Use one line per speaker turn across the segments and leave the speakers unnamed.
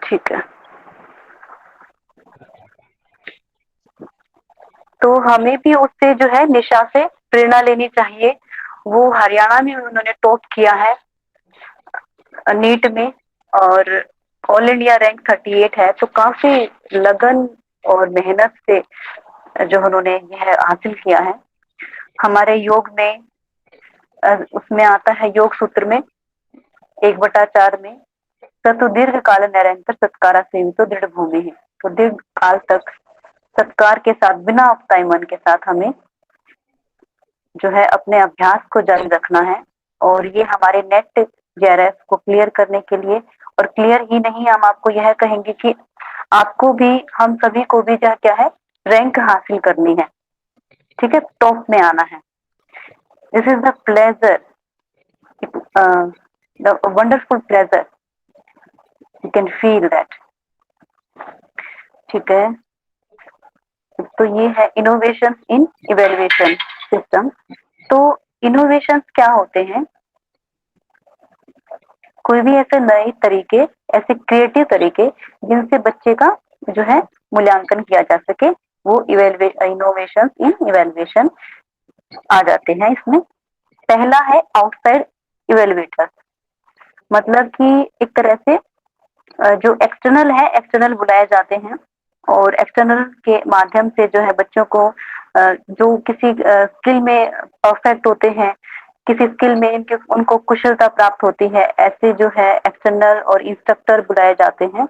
ठीक है। तो हमें भी उससे जो है निशा से प्रेरणा लेनी चाहिए। वो हरियाणा में उन्होंने टॉप किया है नीट में, और ऑल इंडिया रैंक 38 है। तो काफी लगन और मेहनत से जो उन्होंने यह हासिल किया है। हमारे योग में उसमें आता है योग सूत्र में 1/4 में, सतु दीर्घ काल निरंतर सत्कारा सेवितो दृढ़ भूमि है। तो दीर्घ काल तक सत्कार के साथ बिना अपताई मन के साथ हमें जो है अपने अभ्यास को जारी रखना है। और ये हमारे नेट जेआरएफ को क्लियर करने के लिए, और क्लियर ही नहीं, हम आपको यह कहेंगे कि आपको भी, हम सभी को भी क्या है, रैंक हासिल करनी है। ठीक है, टॉप में आना है। This is the pleasure, the wonderful pleasure, you can feel that. ठीक है, तो ये है इनोवेशन इन इवेल्युएशन सिस्टम। तो इनोवेशन क्या होते हैं? कोई भी ऐसे नए तरीके, ऐसे क्रिएटिव तरीके जिनसे बच्चे का जो है मूल्यांकन किया जा सके, वो इनोवेशन इन इवेल्युएशन आ जाते हैं इसमें। पहला है आउटसाइड इवेल्युएटर, मतलब कि एक तरह से जो एक्सटर्नल है, एक्सटर्नल बुलाए जाते हैं, और एक्सटर्नल के माध्यम से जो है बच्चों को जो किसी स्किल में परफेक्ट होते हैं, किसी स्किल में इनके उनको कुशलता प्राप्त होती है, ऐसे जो है एक्सटर्नल और इंस्ट्रक्टर बुलाए जाते हैं,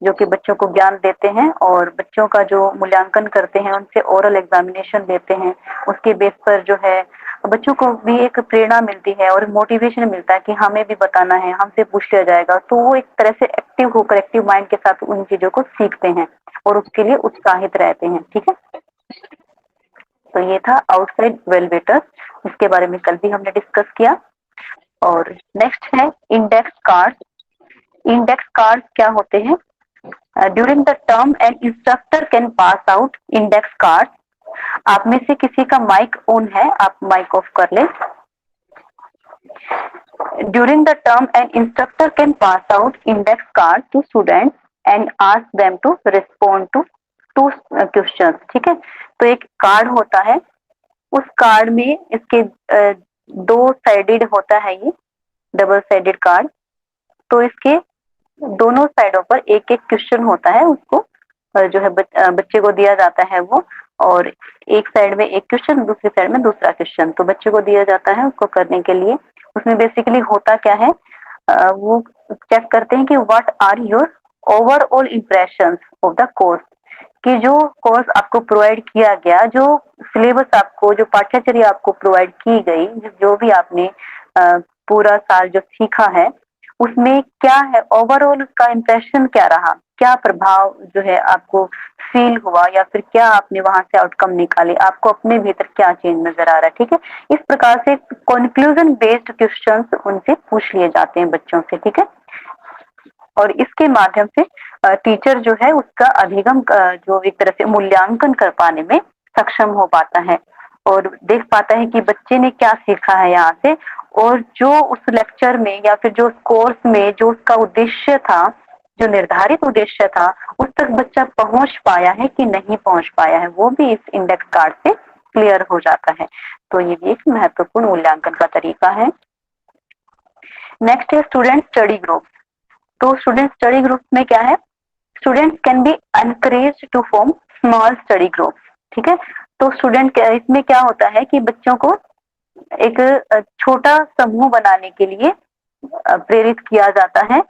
जो कि बच्चों को ज्ञान देते हैं और बच्चों का जो मूल्यांकन करते हैं, उनसे ओरल एग्जामिनेशन देते हैं। उसके बेस पर जो है बच्चों को भी एक प्रेरणा मिलती है और मोटिवेशन मिलता है कि हमें भी बताना है, हमसे पूछ लिया जाएगा। तो वो एक तरह से एक्टिव होकर, एक्टिव माइंड के साथ उन चीजों को सीखते हैं और उसके लिए उत्साहित रहते हैं। ठीक है, तो ये था आउटसाइड वेलवेटर, इसके बारे में कल भी हमने डिस्कस किया। और नेक्स्ट है इंडेक्स कार्ड। इंडेक्स कार्ड क्या होते हैं? During the term an instructor can pass out index card. आप में से किसी का माइक ऑन है, आप माइक ऑफ कर लें। During the term an instructor can pass out index card to students and ask them to respond to two questions. ठीक है, तो एक कार्ड होता है, उस कार्ड में इसके दो साइडेड होता है, ये डबल साइडेड कार्ड। तो इसके दोनों साइडों पर एक एक क्वेश्चन होता है, उसको जो है बच्चे को दिया जाता है वो, और एक साइड में एक क्वेश्चन, दूसरी साइड में दूसरा क्वेश्चन, तो बच्चे को दिया जाता है उसको करने के लिए। उसमें बेसिकली होता क्या है, वो चेक करते हैं कि what are your overall impressions of the course, कि जो कोर्स आपको प्रोवाइड किया गया, जो सिलेबस आपको, जो पाठ्यचर्या आपको प्रोवाइड की गई, जो भी आपने पूरा साल जो सीखा है, उसमें क्या है ओवरऑल, उसका इम्प्रेशन क्या रहा, क्या प्रभाव जो है आपको फील हुआ, या फिर क्या आपने वहां से आउटकम निकाले, आपको अपने भीतर क्या चेंज नजर आ रहा है। ठीक है, इस प्रकार से कंक्लूजन बेस्ड क्वेश्चंस उनसे पूछ लिए जाते हैं बच्चों से। ठीक है, और इसके माध्यम से टीचर जो है उसका अधिगम जो एक तरह से मूल्यांकन कर पाने में सक्षम हो पाता है, और देख पाता है कि बच्चे ने क्या सीखा है यहाँ से, और जो उस लेक्चर में या फिर जो कोर्स में जो उसका उद्देश्य था, जो निर्धारित उद्देश्य था, उस तक बच्चा पहुंच पाया है कि नहीं पहुंच पाया है, वो भी इस इंडेक्स कार्ड से क्लियर हो जाता है। तो ये भी एक महत्वपूर्ण मूल्यांकन का तरीका है। नेक्स्ट है स्टूडेंट स्टडी ग्रुप। तो स्टूडेंट स्टडी ग्रुप में क्या है, students can be encourage to form small study group. ठीक है, तो स्टूडेंट इसमें क्या होता है कि बच्चों को एक छोटा समूह बनाने के लिए प्रेरित किया जाता है।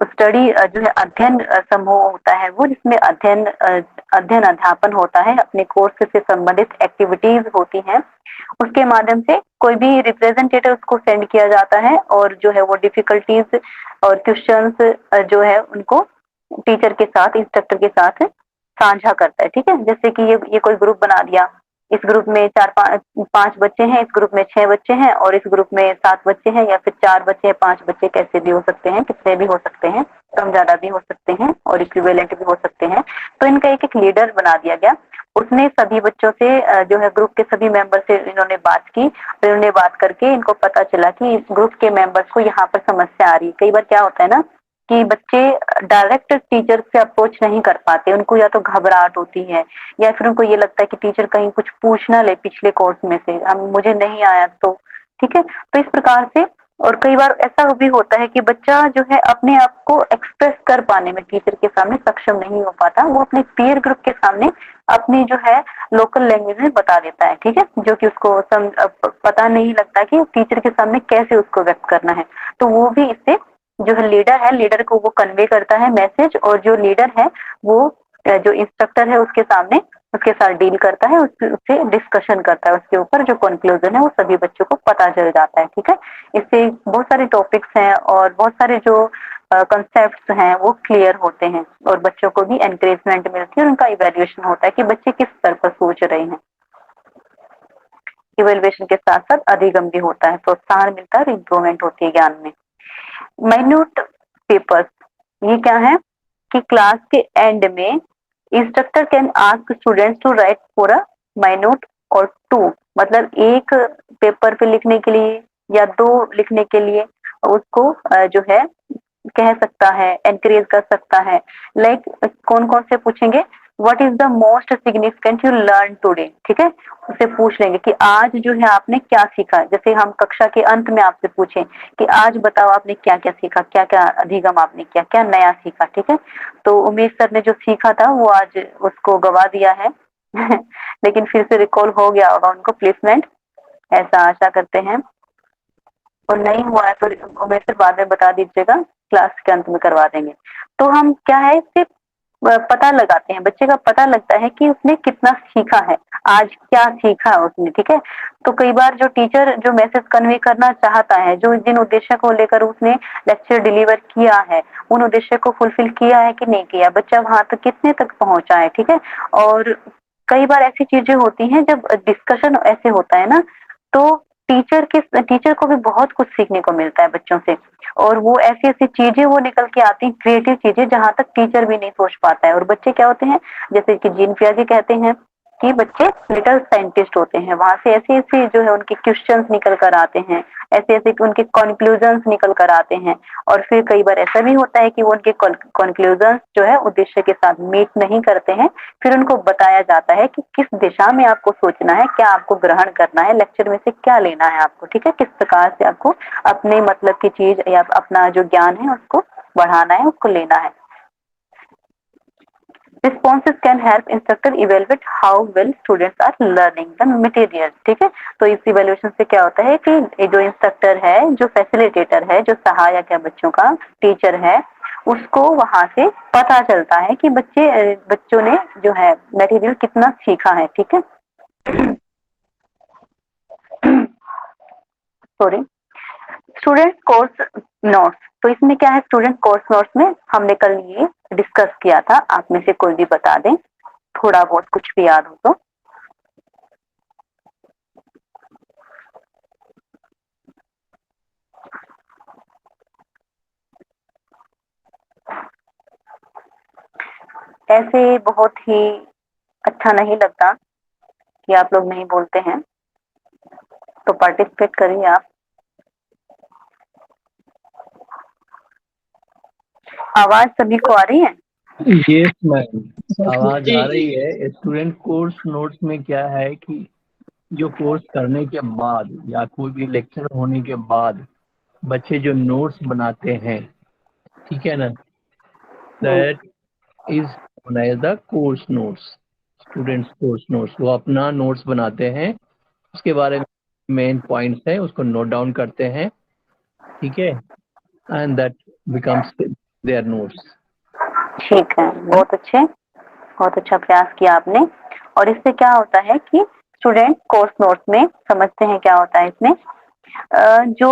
स्टडी जो है अध्ययन समूह होता है वो, जिसमें अध्ययन अध्यापन होता है, अपने कोर्स से संबंधित एक्टिविटीज होती हैं, उसके माध्यम से कोई भी रिप्रेजेंटेटिव उसको सेंड किया जाता है, और जो है वो डिफिकल्टीज और क्वेश्चंस जो है उनको टीचर के साथ, इंस्ट्रक्टर के साथ साझा करता है। ठीक है, जैसे कि ये कोई ग्रुप बना दिया, इस ग्रुप में 4-5 बच्चे हैं, इस ग्रुप में 6 बच्चे हैं, और इस ग्रुप में 7 बच्चे हैं, या फिर 4 बच्चे, 5 बच्चे, कैसे भी हो सकते हैं, कितने भी हो सकते हैं, कम ज्यादा भी हो सकते हैं और इक्विवेलेंट भी हो सकते हैं। तो इनका एक एक लीडर बना दिया गया। उसने सभी बच्चों से जो है ग्रुप के सभी मेंबर से इन्होंने बात की, फिर इन्होंने बात करके इनको पता चला कि इस ग्रुप के मेंबर्स को यहाँ पर समस्या आ रही है। कई बार क्या होता है ना कि बच्चे डायरेक्ट टीचर से अप्रोच नहीं कर पाते, उनको या तो घबराहट होती है या फिर उनको ये लगता है कि टीचर कहीं कुछ पूछ ना ले पिछले कोर्स में से, हम मुझे नहीं आया तो, ठीक है। तो इस प्रकार से, और कई बार ऐसा भी होता है कि बच्चा जो है अपने आप को एक्सप्रेस कर पाने में टीचर के सामने सक्षम नहीं हो पाता, वो अपने पीयर ग्रुप के सामने अपनी जो है लोकल लैंग्वेज में बता देता है, ठीक है, जो कि उसको पता नहीं लगता कि टीचर के सामने कैसे उसको व्यक्त करना है। तो वो भी इससे जो है लीडर को वो कन्वे करता है मैसेज, और जो लीडर है वो जो इंस्ट्रक्टर है उसके सामने उसके साथ डील करता है, उससे डिस्कशन करता है, उसके ऊपर जो कंक्लूजन है वो सभी बच्चों को पता चल जाता है, ठीक है। इससे बहुत सारे टॉपिक्स हैं और बहुत सारे जो कंसेप्ट्स हैं वो क्लियर होते हैं, और बच्चों को भी एनकरेजमेंट मिलती है और उनका इवेल्युएशन होता है कि बच्चे किस स्तर पर सोच रहे हैं। इवेल्युएशन के साथ साथ अधिगम भी होता है, प्रोत्साहन मिलता है और इम्प्रूवमेंट होती है ज्ञान में। माइन्यूट पेपर्स, ये क्या है कि क्लास के एंड में instructor can ask students to write for a minute और टू, मतलब एक पेपर पे लिखने के लिए या दो लिखने के लिए उसको जो है कह सकता है, एनकरेज कर सकता है। लाइक कौन कौन से पूछेंगे, what is the most significant you learn today, ठीक है, उससे पूछ लेंगे कि आज जो है आपने क्या सीखा। जैसे हम कक्षा के अंत में आपसे पूछें कि आज बताओ आपने क्या क्या सीखा, क्या क्या अधिगम आपने किया, क्या नया सीखा, ठीक है। तो उमेश सर ने जो सीखा था वो आज उसको गवा दिया है लेकिन फिर से रिकॉल हो गया होगा उनको प्लेसमेंट, ऐसा आशा करते हैं। और नहीं हुआ है तो उमेश सर बाद में बता दीजिएगा, क्लास के अंत में करवा देंगे। तो हम क्या है इससे पता लगाते हैं, बच्चे का पता लगता है कि उसने कितना सीखा है, आज क्या सीखा उसने, ठीक है। तो कई बार जो टीचर जो मैसेज कन्वे करना चाहता है, जो जिन उद्देश्य को लेकर उसने लेक्चर डिलीवर किया है, उन उद्देश्य को फुलफिल किया है कि नहीं किया, बच्चा वहां तक कितने तक पहुंचा है, ठीक है। और कई बार ऐसी चीजें होती हैं जब डिस्कशन ऐसे होता है ना, तो टीचर को भी बहुत कुछ सीखने को मिलता है बच्चों से, और वो ऐसी ऐसी चीजें वो निकल के आती हैं, क्रिएटिव चीजें जहां तक टीचर भी नहीं सोच पाता है। और बच्चे क्या होते हैं, जैसे कि जीन पियाजे कहते हैं कि बच्चे लिटिल साइंटिस्ट होते हैं, वहां से ऐसे ऐसे जो है उनके क्वेश्चंस निकल कर आते हैं, ऐसे ऐसे उनके कंक्लूजन्स निकल कर आते हैं। और फिर कई बार ऐसा भी होता है कि वो उनके कंक्लूजन्स जो है उद्देश्य के साथ मीट नहीं करते हैं, फिर उनको बताया जाता है कि किस दिशा में आपको सोचना है, क्या आपको ग्रहण करना है, लेक्चर में से क्या लेना है आपको, ठीक है, किस प्रकार से आपको अपने मतलब की चीज या अपना जो ज्ञान है उसको बढ़ाना है, उसको लेना है। Responses can help instructor evaluate how well students are learning the material, ठीक है। तो इस इवेल्युएशन से क्या होता है कि जो इंस्ट्रक्टर है, जो फैसिलिटेटर है, जो सहायक है बच्चों का, टीचर है, उसको वहां से पता चलता है कि बच्चों ने जो है मटेरियल कितना सीखा है, ठीक है। सॉरी, स्टूडेंट कोर्स नोट्स, तो इसमें क्या है, स्टूडेंट कोर्स नोट्स में हमने कल ये डिस्कस किया था, आप में से कोई भी बता दें, थोड़ा बहुत कुछ भी याद हो तो। ऐसे बहुत ही अच्छा नहीं लगता कि आप लोग नहीं बोलते हैं, तो पार्टिसिपेट करिए आप। आवाज सभी को आ रही है?
यस मैम, आवाज आ रही है। स्टूडेंट कोर्स नोट्स में क्या है कि जो कोर्स करने के बाद या कोई भी लेक्चर होने के बाद बच्चे जो नोट्स बनाते हैं, ठीक है ना, that is known as the course notes. Students course notes, वो अपना नोट्स बनाते हैं, उसके बारे में मेन पॉइंट्स है उसको नोट डाउन करते हैं, ठीक है, and that becomes there notes.
ठीक है, बहुत अच्छे, बहुत अच्छा प्रयास किया आपने। और इससे क्या होता है कि स्टूडेंट कोर्स नोट्स में समझते हैं क्या होता है इसमें, जो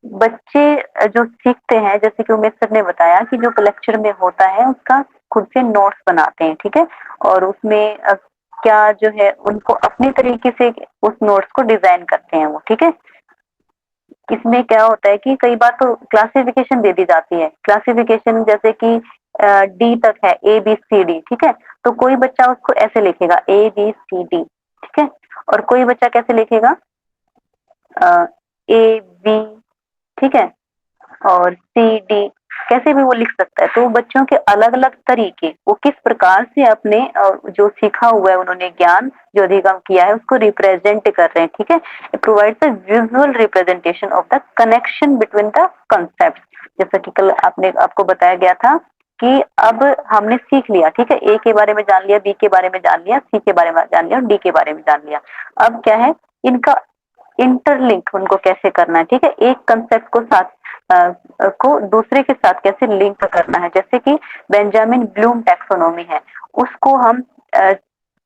बच्चे जो सीखते हैं, जैसे कि उमेश सर ने बताया कि जो लेक्चर में होता है उसका खुद से नोट्स बनाते हैं, ठीक है। और उसमें क्या जो है उनको अपने तरीके से उस नोट्स को डिजाइन करते हैं वो, ठीक है। इसमें क्या होता है कि कई बार तो क्लासिफिकेशन दे दी जाती है, क्लासिफिकेशन जैसे कि डी तक है, ए बी सी डी, ठीक है। तो कोई बच्चा उसको ऐसे लिखेगा ए बी सी डी, ठीक है। और कोई बच्चा कैसे लिखेगा ए बी, ठीक है, और सी डी, कैसे भी वो लिख सकता है। तो बच्चों के अलग अलग तरीके, वो किस प्रकार से अपने जो सीखा हुआ है उन्होंने ज्ञान जो अधिगम किया है उसको रिप्रेजेंट कर रहे हैं, ठीक है। It provides a visual representation of the connection between the concept. जैसा कि कल आपको बताया गया था कि अब हमने सीख लिया, ठीक है, ए के बारे में जान लिया, बी के बारे में जान लिया, सी के बारे में जान लिया और डी के बारे में जान लिया। अब क्या है, इनका इंटरलिंक उनको कैसे करना है, ठीक है, एक कंसेप्ट को साथ को दूसरे के साथ कैसे लिंक करना है। जैसे कि बेंजामिन ब्लूम टैक्सोनॉमी है, उसको हम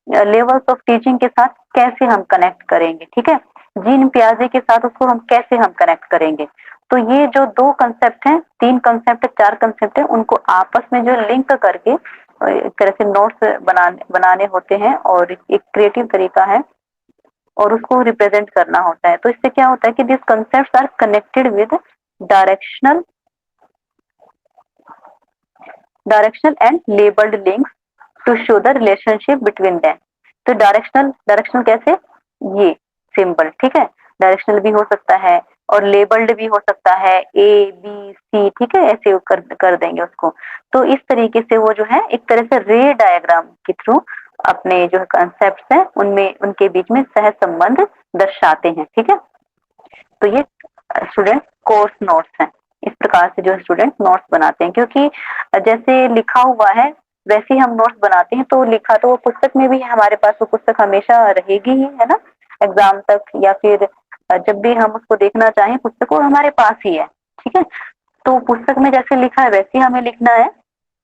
लेवल्स ऑफ टीचिंग के साथ कैसे हम कनेक्ट करेंगे, ठीक है। जीन पियाजे के साथ उसको हम कैसे हम कनेक्ट करेंगे। तो ये जो 2 कंसेप्ट हैं, 3 कंसेप्ट है, 4 कंसेप्ट है, उनको आपस में जो लिंक करके एक तरह से नोट्स बनाने होते हैं और एक क्रिएटिव तरीका है और उसको रिप्रेजेंट करना होता है। तो इससे क्या होता है कि this concepts are connected with directional and labelled links to show the relationship between them. तो डायरेक्शनल कैसे, ये सिंबल, ठीक है, डायरेक्शनल भी हो सकता है और लेबल्ड भी हो सकता है, ए बी सी, ठीक है, ऐसे कर देंगे उसको। तो इस तरीके से वो जो है एक तरह से रे डायग्राम के थ्रू अपने जो कंसेप्ट हैं उनमें उनके बीच में सह संबंध दर्शाते हैं, ठीक है। तो ये स्टूडेंट कोर्स नोट्स हैं। इस प्रकार से जो स्टूडेंट नोट्स बनाते हैं, क्योंकि जैसे लिखा हुआ है वैसे ही हम नोट्स बनाते हैं, तो लिखा तो वो पुस्तक में भी है, हमारे पास वो पुस्तक हमेशा रहेगी ही, है ना, एग्जाम तक या फिर जब भी हम उसको देखना चाहें पुस्तक को हमारे पास ही है, ठीक है। तो पुस्तक में जैसे लिखा है वैसे ही हमें लिखना है,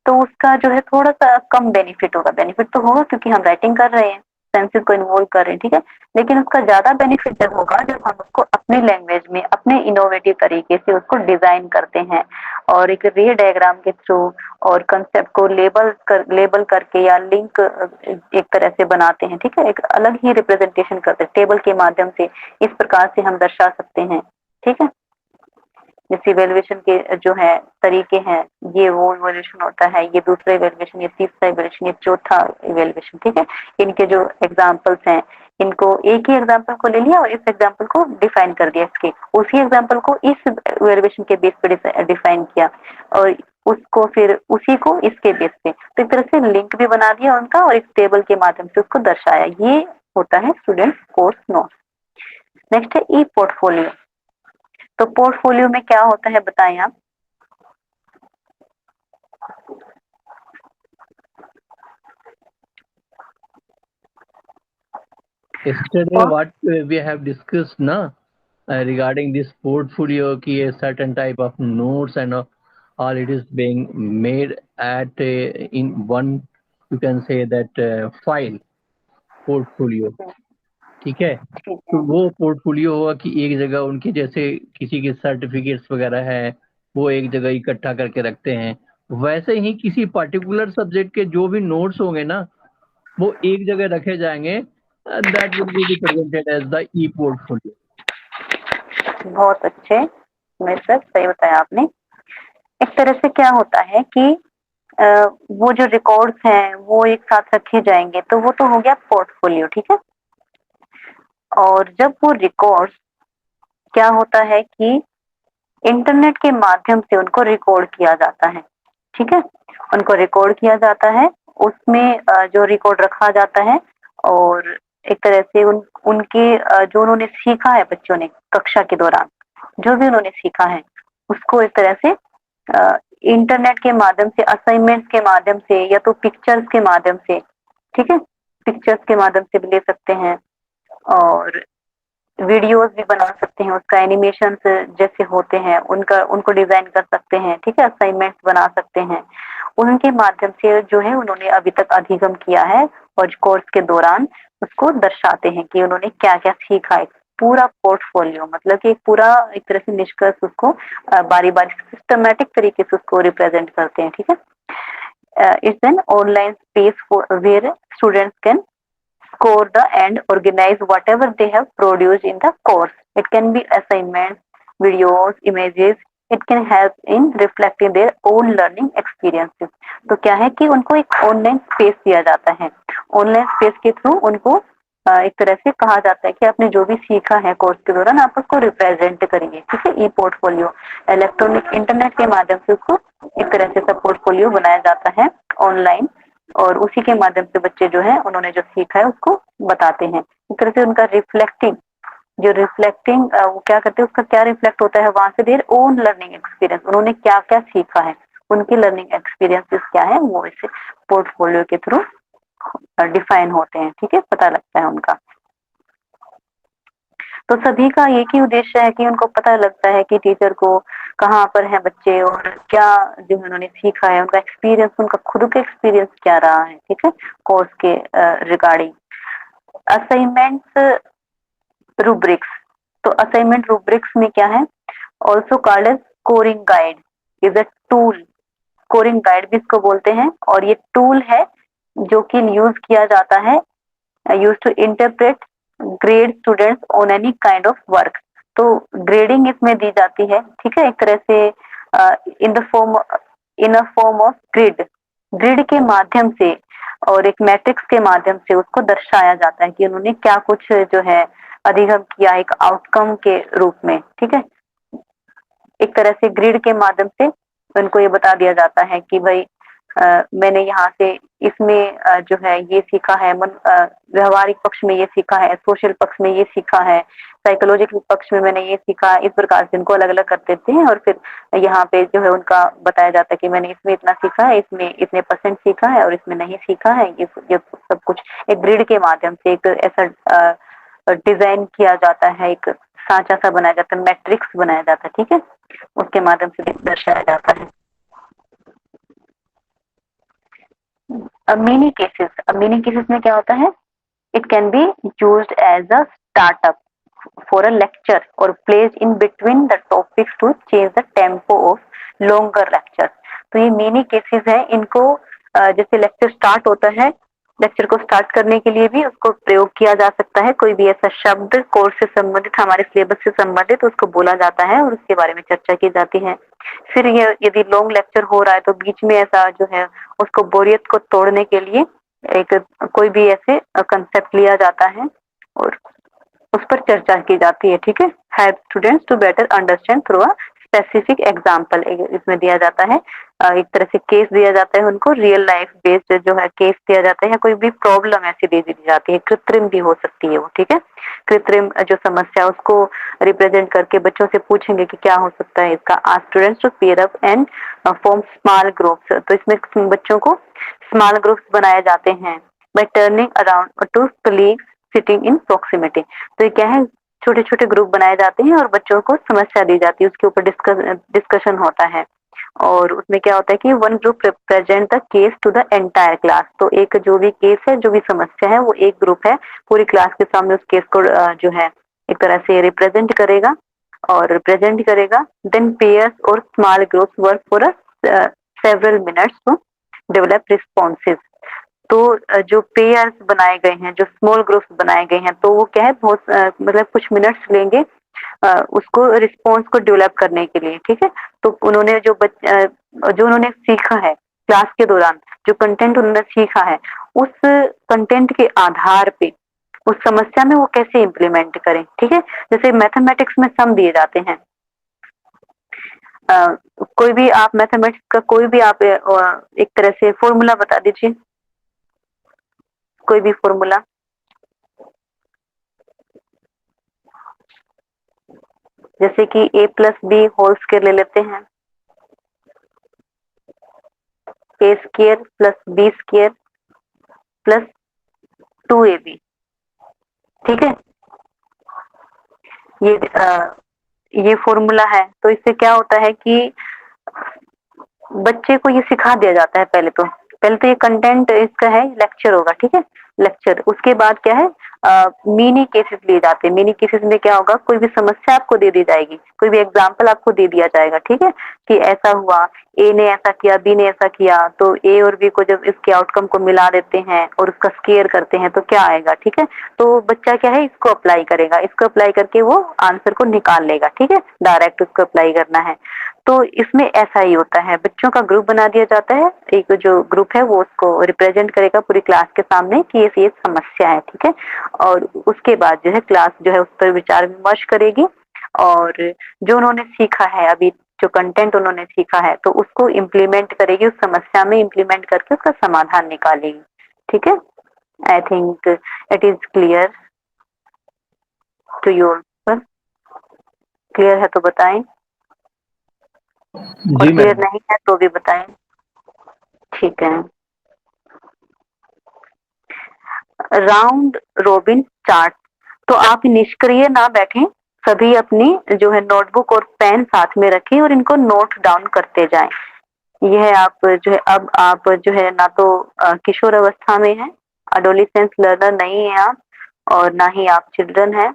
तो उसका जो है थोड़ा सा कम बेनिफिट होगा। बेनिफिट तो होगा क्योंकि हम राइटिंग कर रहे हैं, सेंसेस को इन्वॉल्व कर रहे हैं, ठीक है, लेकिन उसका ज्यादा बेनिफिट जब होगा जब हम उसको अपनी लैंग्वेज में अपने इनोवेटिव तरीके से उसको डिजाइन करते हैं और एक रे डायग्राम के थ्रू और कंसेप्ट को लेबल करके या लिंक एक तरह से बनाते हैं, ठीक है, एक अलग ही रिप्रेजेंटेशन करते हैं टेबल के माध्यम से। इस प्रकार से हम दर्शा सकते हैं, ठीक है। जैसे इवेल्युएशन के जो है तरीके हैं, ये वो इवेल्युएशन होता है, ये दूसरा इवेल्युएशन, ये तीसरा इवेल्युएशन, ये चौथा इवेल्युएशन, ठीक है। इनके जो एग्जाम्पल्स हैं, इनको एक ही एग्जाम्पल को ले लिया और इस एग्जाम्पल को डिफाइन कर दिया, इसके उसी एग्जाम्पल को इस इवेल्युएशन के बेस पे डिफाइन किया और उसको फिर उसी को इसके बेस पे, तो एक तरह से लिंक भी बना दिया उनका और एक टेबल के माध्यम से उसको दर्शाया। ये होता है स्टूडेंट कोर्स नोट्स। नेक्स्ट है ई पोर्टफोलियो। तो पोर्टफोलियो में क्या होता है बताएं आप।
Yesterday, what we have discussed, na, regarding this portfolio, ki a certain type of notes and all it is being made at in one, you can say that file portfolio, ठीक है। तो वो पोर्टफोलियो होगा कि एक जगह उनके जैसे किसी के सर्टिफिकेट्स वगैरह है वो एक जगह इकट्ठा करके रखते हैं, वैसे ही किसी पर्टिकुलर सब्जेक्ट के जो भी नोट्स होंगे ना वो एक जगह रखे जाएंगे, that will be represented as the e portfolio.
बहुत अच्छे, मेरे सर सही बताया आपने। एक तरह से क्या होता है कि वो जो रिकॉर्ड्स हैं वो एक साथ रखे जाएंगे, तो वो तो हो गया पोर्टफोलियो, ठीक है। और जब वो रिकॉर्ड्स क्या होता है कि इंटरनेट के माध्यम से उनको रिकॉर्ड किया जाता है, ठीक है, उनको रिकॉर्ड किया जाता है, उसमें जो रिकॉर्ड रखा जाता है और एक तरह से उनके जो उन्होंने सीखा है बच्चों ने कक्षा के दौरान जो भी उन्होंने सीखा है उसको एक तरह से इंटरनेट के माध्यम से, असाइनमेंट के माध्यम से या तो पिक्चर्स के माध्यम से, ठीक है, पिक्चर्स के माध्यम से भी ले सकते हैं और वीडियोस भी बना सकते हैं, उसका एनिमेशन जैसे होते हैं उनको डिजाइन कर सकते हैं, ठीक है, असाइनमेंट बना सकते हैं। उनके माध्यम से जो है उन्होंने अभी तक अधिगम किया है और कोर्स के दौरान उसको दर्शाते हैं कि उन्होंने क्या क्या सीखा है। पूरा पोर्टफोलियो मतलब कि पूरा एक तरह से निष्कर्ष उसको बारी बारी सिस्टमेटिक तरीके से उसको रिप्रेजेंट करते हैं, ठीक है। It's an online space where students can score the and organize whatever they have produced in the course. It can be assignments, videos, images. It can help in reflecting their own learning experiences. तो क्या है कि उनको एक online space दिया जाता है, online space के थ्रू उनको एक तरह से कहा जाता है कि आपने जो भी सीखा है कोर्स के दौरान आप उसको रिप्रेजेंट करिए, ठीक है। ई पोर्टफोलियो इलेक्ट्रॉनिक इंटरनेट के माध्यम से उसको एक तरह से सब पोर्टफोलियो बनाया जाता है ऑनलाइन, और उसी के माध्यम से बच्चे जो है उन्होंने जो सीखा है उसको बताते हैं। एक तरह से उनका रिफ्लेक्टिंग, जो रिफ्लेक्टिंग वो क्या करते हैं, उसका क्या रिफ्लेक्ट होता है वहां से, देयर ओन लर्निंग एक्सपीरियंस, उन्होंने क्या क्या सीखा है, उनकी लर्निंग एक्सपीरियंसेस क्या है, वो इसे पोर्टफोलियो के थ्रू डिफाइन होते हैं, ठीक है, पता लगता है उनका। तो सभी का एक ही उद्देश्य है कि उनको पता लगता है कि टीचर को कहाँ पर है बच्चे और क्या जो उन्होंने सीखा है, उनका एक्सपीरियंस, उनका खुद का एक्सपीरियंस क्या रहा है, ठीक है, कोर्स के रिगार्डिंग। असाइनमेंट्स रूब्रिक्स, तो असाइनमेंट रूब्रिक्स में क्या है, also called as scoring guide, is a tool, scoring guide भी इसको बोलते हैं, और ये टूल है जो कि यूज किया जाता है, use to interpret grade students on any kind of work. तो ग्रेडिंग इसमें दी जाती है, ठीक है, एक तरह से in the form, in a form of grid, grid के माध्यम से और एक मैट्रिक्स के माध्यम से उसको दर्शाया जाता है कि उन्होंने क्या कुछ जो है अधिगम किया एक आउटकम के रूप में, ठीक है। एक तरह से ग्रिड के माध्यम से उनको ये बता दिया जाता है कि भाई मैंने यहाँ से इसमें जो है ये सीखा है, व्यवहारिक पक्ष में ये सीखा है, सोशल पक्ष में ये सीखा है, साइकोलॉजिकल पक्ष में मैंने ये सीखा, इस प्रकार से इनको अलग अलग कर देते हैं, और फिर यहाँ पे जो है उनका बताया जाता है कि मैंने इसमें इतना सीखा है, इसमें इतने परसेंट सीखा है और इसमें नहीं सीखा है, ये सब कुछ एक ग्रिड के माध्यम से एक ऐसा डिजाइन किया जाता है, एक सांचा सा बनाया जाता है, मैट्रिक्स बनाया जाता है, ठीक है, उसके माध्यम से दर्शाया जाता है। अब मिनी केसेस में क्या होता है, it can be used as a startup for a lecture और place in between the topics to change the tempo of longer lecture. तो ये मिनी केसेस है, इनको जैसे लेक्चर स्टार्ट होता है, लेक्चर को स्टार्ट करने के लिए भी उसको प्रयोग किया जा सकता है, कोई भी ऐसा शब्द कोर्स से संबंधित, हमारे सिलेबस से संबंधित, उसको बोला जाता है और उसके बारे में चर्चा की जाती है। फिर ये यदि लॉन्ग लेक्चर हो रहा है तो बीच में ऐसा जो है उसको बोरियत को तोड़ने के लिए एक कोई भी ऐसे कंसेप्ट लिया जाता है और उस पर चर्चा की जाती है, ठीक है। Help students to better understand through a specific example, इसमें दिया जाता है एक तरह से केस दिया जाता है, उनको रियल लाइफ बेस्ड जो है केस दिया जाता है, या कोई भी प्रॉब्लम ऐसी दे दी जाती है, कृत्रिम भी हो सकती है वो, ठीक है, कृत्रिम जो समस्या उसको रिप्रेजेंट करके बच्चों से पूछेंगे कि क्या हो सकता है इसका। आज students to pair up and form small groups, तो इसमें बच्चों को स्मॉल ग्रुप्स बनाए जाते हैं by turning around to colleagues sitting in proximity. तो ये क्या है, छोटे छोटे ग्रुप बनाए जाते हैं और बच्चों को समस्या दी जाती है, उसके ऊपर डिस्कशन होता है, और उसमें क्या होता है कि one group represent the case to the entire class. तो एक जो भी केस है, जो भी समस्या है, वो एक ग्रुप है पूरी क्लास के सामने उस केस को जो है एक तरह से रिप्रेजेंट करेगा और रिप्रेजेंट करेगा। देन पेयर्स और small groups work for several minutes to develop responses. तो जो पेयर्स बनाए गए हैं, जो स्मॉल ग्रुप्स बनाए गए हैं, तो वो क्या है बहुत मतलब कुछ मिनट्स लेंगे उसको रिस्पॉन्स को डेवलप करने के लिए, ठीक है। तो उन्होंने जो उन्होंने सीखा है क्लास के दौरान, जो कंटेंट उन्होंने सीखा है, उस कंटेंट के आधार पे उस समस्या में वो कैसे इम्प्लीमेंट करें, ठीक है। जैसे मैथमेटिक्स में सम दिए जाते हैं, कोई भी आप मैथमेटिक्स का कोई भी आप एक तरह से फॉर्मूला बता दीजिए, कोई भी फॉर्मूला। जैसे कि a plus B whole square ले लेते हैं, A square plus B square plus 2ab, ठीक है। ये ये फॉर्मूला है। तो इससे क्या होता है कि बच्चे को ये सिखा दिया जाता है, पहले तो ये कंटेंट इसका है, लेक्चर होगा, ठीक है, लेक्चर। उसके बाद क्या है, मिनी केसेस लिए जाते हैं। मिनी केसेस में क्या होगा, कोई भी समस्या आपको दे दी जाएगी, कोई भी एग्जांपल आपको दे दिया जाएगा, ठीक है, कि ऐसा हुआ, ए ने ऐसा किया, बी ने ऐसा किया, तो ए और बी को जब इसके आउटकम को मिला देते हैं और उसका स्केयर करते हैं तो क्या आएगा, ठीक है। तो बच्चा क्या है, इसको अप्लाई करेगा, इसको अप्लाई करके वो आंसर को निकाल लेगा, ठीक है, डायरेक्ट उसको अप्लाई करना है। तो इसमें ऐसा ही होता है, बच्चों का ग्रुप बना दिया जाता है, एक जो ग्रुप है वो उसको रिप्रेजेंट करेगा पूरी क्लास के सामने कि ये केस ये समस्या है, ठीक है। और उसके बाद जो है क्लास जो है उस पर विचार विमर्श करेगी और जो उन्होंने सीखा है अभी, जो कंटेंट उन्होंने सीखा है, तो उसको इम्प्लीमेंट करेगी, उस समस्या में इम्प्लीमेंट करके उसका समाधान निकालेगी, ठीक है। I think it is clear to your, clear है तो बताएं, और
जी
क्लियर
मैम।
नहीं है तो भी बताएं, ठीक है। राउंड रोबिन चार्ट, तो आप निष्क्रिय ना बैठें, सभी अपनी जो है नोटबुक और पेन साथ में रखें और इनको नोट डाउन करते जाएं। यह आप जो है, अब आप जो है ना तो किशोर अवस्था में है, अडोलिसेंस लर्नर नहीं है आप, और ना ही आप चिल्ड्रन हैं,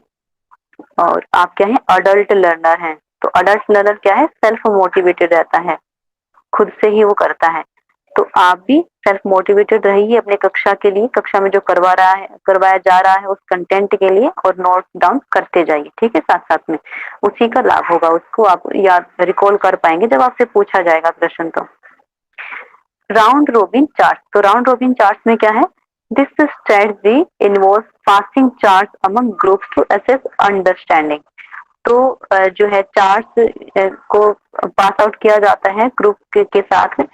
और आप क्या है, अडल्ट लर्नर हैं। तो अडल्ट लर्नर क्या है, सेल्फ मोटिवेटेड रहता है, खुद से ही वो करता है। तो आप भी सेल्फ मोटिवेटेड रहिए अपने कक्षा के लिए, कक्षा में जो करवाया जा रहा है उस कंटेंट के लिए, और नोट डाउन करते जाइए, ठीक है। साथ साथ में उसी का लाभ होगा, उसको आप याद रिकॉल कर पाएंगे जब आपसे पूछा जाएगा प्रश्न। तो राउंड रोबिन चार्ट, तो राउंड रोबिन चार्ट में क्या है, this strategy involve passing chart among groups to assess understanding. तो जो है चार्ट को पास आउट किया जाता है ग्रुप के साथ में।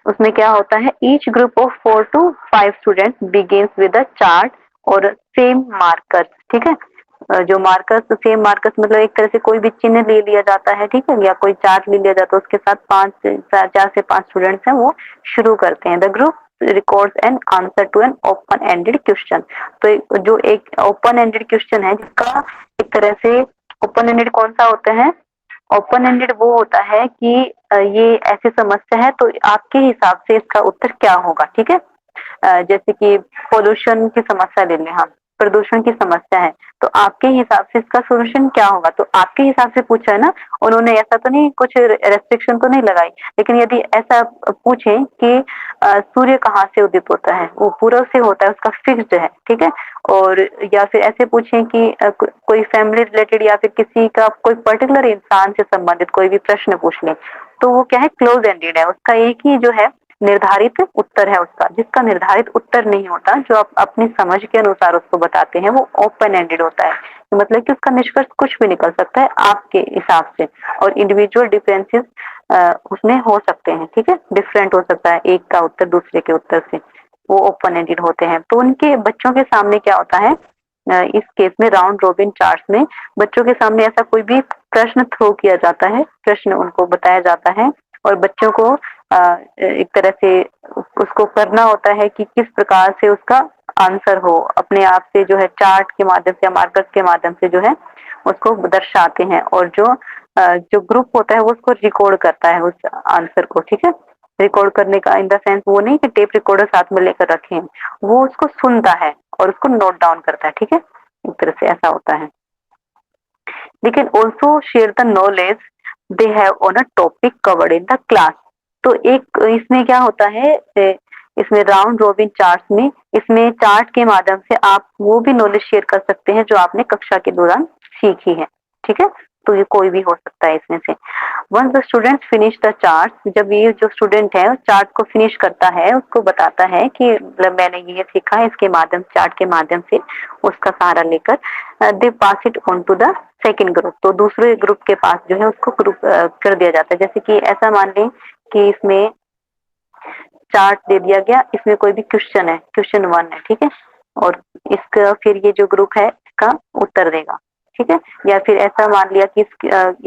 उसमें क्या होता है, each group of 4 to 5 students begins with a chart और सेम मार्कर्स, ठीक है। जो मार्कर्स, सेम मार्कर्स मतलब एक तरह से कोई भी चिन्ह ले लिया जाता है, ठीक है, या कोई चार्ट ले लिया जाता है, उसके साथ 4 से 5 स्टूडेंट्स हैं, वो शुरू करते हैं। The group records an answer to an open ended question. तो जो एक ओपन एंडेड क्वेश्चन है, जिसका एक तरह से ओपन एंडेड कौन सा होता है, ओपन एंडेड वो होता है कि ये ऐसी समस्या है तो आपके हिसाब से इसका उत्तर क्या होगा, ठीक है। जैसे कि पोल्यूशन की समस्या ले लें हम, प्रदूषण की समस्या है, तो आपके हिसाब से इसका सोल्यूशन क्या होगा, तो आपके हिसाब से पूछा है ना। उन्होंने ऐसा तो नहीं, कुछ रेस्ट्रिक्शन तो नहीं लगाई, लेकिन यदि ऐसा पूछे कि सूर्य कहाँ से उदित होता है, वो पूरब से होता है, उसका फिक्स्ड है, ठीक है। और या फिर ऐसे पूछें कि कोई फैमिली रिलेटेड या फिर किसी का कोई पर्टिकुलर इंसान से संबंधित कोई भी प्रश्न पूछ लें, तो वो क्या है, क्लोज एंडेड है, उसका एक ही जो है निर्धारित उत्तर है उसका। जिसका निर्धारित उत्तर नहीं होता, जो आप अपनी समझ के अनुसार उसको बताते हैं, वो ओपन एंडेड होता है। मतलब कि उसका निष्कर्ष कुछ भी निकल सकता है आपके हिसाब से, और इंडिविजुअल डिफरेंसेस उसमें हो सकते हैं, ठीक है, डिफरेंट हो सकता है एक का उत्तर दूसरे के उत्तर से, वो ओपन एंडेड होते हैं। तो उनके बच्चों के सामने क्या होता है, इस केस में राउंड रोबिन चार्ट में बच्चों के सामने ऐसा कोई भी प्रश्न थ्रो किया जाता है, प्रश्न उनको बताया जाता है, और बच्चों को एक तरह से उसको करना होता है कि किस प्रकार से उसका आंसर हो, अपने आप से जो है चार्ट के माध्यम से या मार्कर्स के माध्यम से जो है उसको दर्शाते हैं। और जो ग्रुप होता है वो उसको रिकॉर्ड करता है उस आंसर को, ठीक है। रिकॉर्ड करने का इन द सेंस वो नहीं कि टेप रिकॉर्डर साथ में लेकर रखें, वो उसको सुनता है और उसको नोट डाउन करता है, ठीक है। एक तरह से ऐसा होता है। They can also share the knowledge they have on a topic covered in the class. तो एक इसमें क्या होता है, इसमें राउंड रोबिन चार्ट में, इसमें चार्ट के माध्यम से आप वो भी नॉलेज शेयर कर सकते हैं जो आपने कक्षा के दौरान सीखी है, ठीक है। तो ये कोई भी हो सकता है इसमें से। Once the student finish the chart, जब ये जो स्टूडेंट है चार्ट को फिनिश करता है, उसको बताता है कि मतलब मैंने ये सीखा है, इसके माध्यम चार्ट के माध्यम से उसका सहारा लेकर they pass it on to the second group. तो दूसरे ग्रुप के पास जो है उसको ग्रुप कर दिया जाता है। जैसे कि ऐसा मान लें कि इसमें चार्ट दे दिया गया, इसमें कोई भी क्वेश्चन है, क्वेश्चन 1 है, ठीक है, और इसका फिर ये जो ग्रुप है इसका उत्तर देगा, ठीक है। या फिर ऐसा मान लिया कि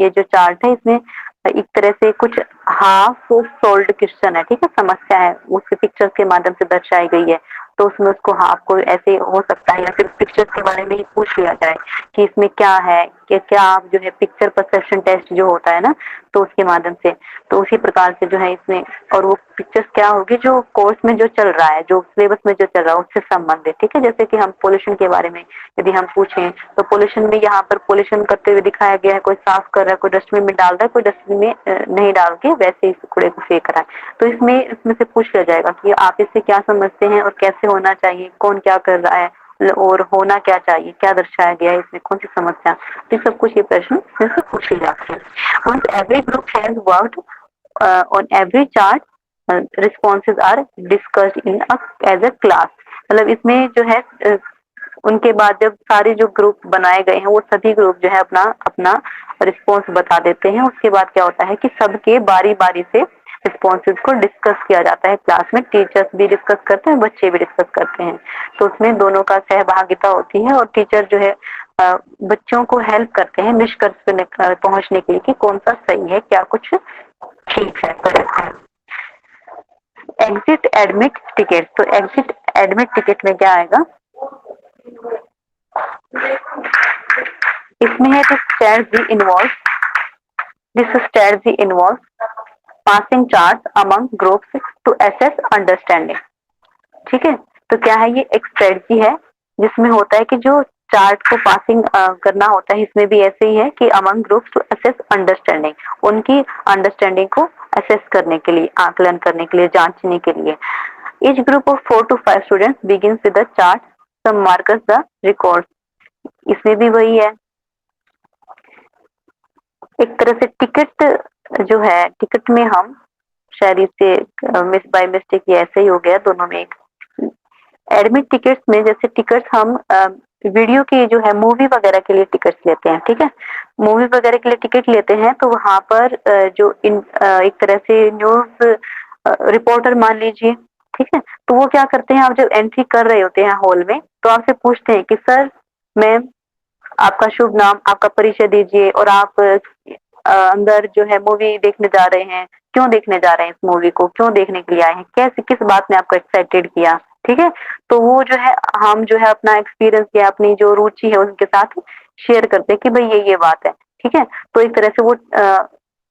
ये जो चार्ट है इसमें एक तरह से कुछ हाफ सोल्ड क्वेश्चन है, ठीक है, समस्या है उसके पिक्चर्स के माध्यम से दर्शाई गई है, तो उसमें उसको हाफ को ऐसे हो सकता है, या फिर पिक्चर्स के बारे में ही पूछ लिया जाए कि इसमें क्या है, कि क्या आप जो है पिक्चर परसेप्शन टेस्ट जो होता है ना, तो उसके माध्यम से, तो उसी प्रकार से जो है इसमें, और वो पिक्चर्स क्या होगी जो कोर्स में जो चल रहा है, जो सिलेबस में जो चल रहा है उससे संबंधित, ठीक है। जैसे कि हम पोल्यूशन के बारे में यदि हम पूछें, तो पोल्यूशन में यहाँ पर पोल्यूशन करते हुए दिखाया गया है, कोई साफ कर रहा है, कोई डस्टबिन में डाल रहा है, कोई डस्टबिन में नहीं डाल के वैसे ही कूड़े को फेंक रहा है। तो इसमें से पूछ लिया जाएगा कि आप इससे क्या समझते हैं और कैसे होना चाहिए, कौन क्या कर रहा है और होना क्या चाहिए, क्या दर्शाया गया है इसमें, कौन सी समस्या, तो सब कुछ ये प्रश्न इसमें पूछ लिए जाते हैं। Once every group has worked on every chart, responses are discussed in as a class. मतलब इसमें जो है उनके बाद जब सारे जो ग्रुप बनाए गए हैं वो सभी ग्रुप जो है अपना अपना रिस्पॉन्स बता देते हैं। उसके बाद क्या होता है कि सबके बारी बारी से रिस्पॉन्सेज को डिस्कस किया जाता है क्लास में। टीचर्स भी डिस्कस करते हैं, बच्चे भी डिस्कस करते हैं। तो उसमें दोनों का सहभागिता होती है और टीचर जो है बच्चों को हेल्प करते हैं निष्कर्ष पे पहुंचने के लिए कि कौन सा सही है, क्या कुछ ठीक है, करेक्ट है। एग्जिट एडमिट टिकट, तो एग्जिट एडमिट टिकट में क्या आएगा, इसमें है this strategy involves this strategy involves passing charts among groups to assess understanding। ठीक है, तो क्या है, ये एक स्ट्रेटजी है जिसमें होता है कि जो चार्ट को पासिंग करना होता है। इसमें भी ऐसे ही है कि among groups to assess understanding, उनकी अंडरस्टैंडिंग को असेस करने के लिए, आकलन करने के लिए, जांचने के लिए। Each group of 4 to 5 students begins with the chart, some markers the record. इसमें भी वही है, एक तरह से टिकट जो है, टिकट में हम शायद इसे मिस बाय मिस्टेक ये ऐसे ही हो गया दोनों में। एक एडमिट टिकट्स में जैसे टिकट्स हम वीडियो की जो है मूवी वगैरह के लिए टिकट्स लेते हैं, ठीक है, मूवी वगैरह के लिए टिकट लेते हैं तो वहां पर जो एक तरह से न्यूज रिपोर्टर मान लीजिए, ठीक है, तो वो क्या करते हैं, आप जब एंट्री कर रहे होते हैं हॉल में तो आपसे पूछते हैं कि सर, मैम, आपका शुभ नाम, आपका परिचय दीजिए और आप अंदर जो है मूवी देखने जा रहे हैं, क्यों देखने जा रहे हैं, इस मूवी को क्यों देखने के लिए आए हैं, कैसे, किस बात ने आपको एक्साइटेड किया। ठीक है, तो वो जो है हम जो है अपना एक्सपीरियंस या अपनी जो रुचि है उनके साथ शेयर करते हैं कि भाई ये बात है। ठीक है, तो एक तरह से वो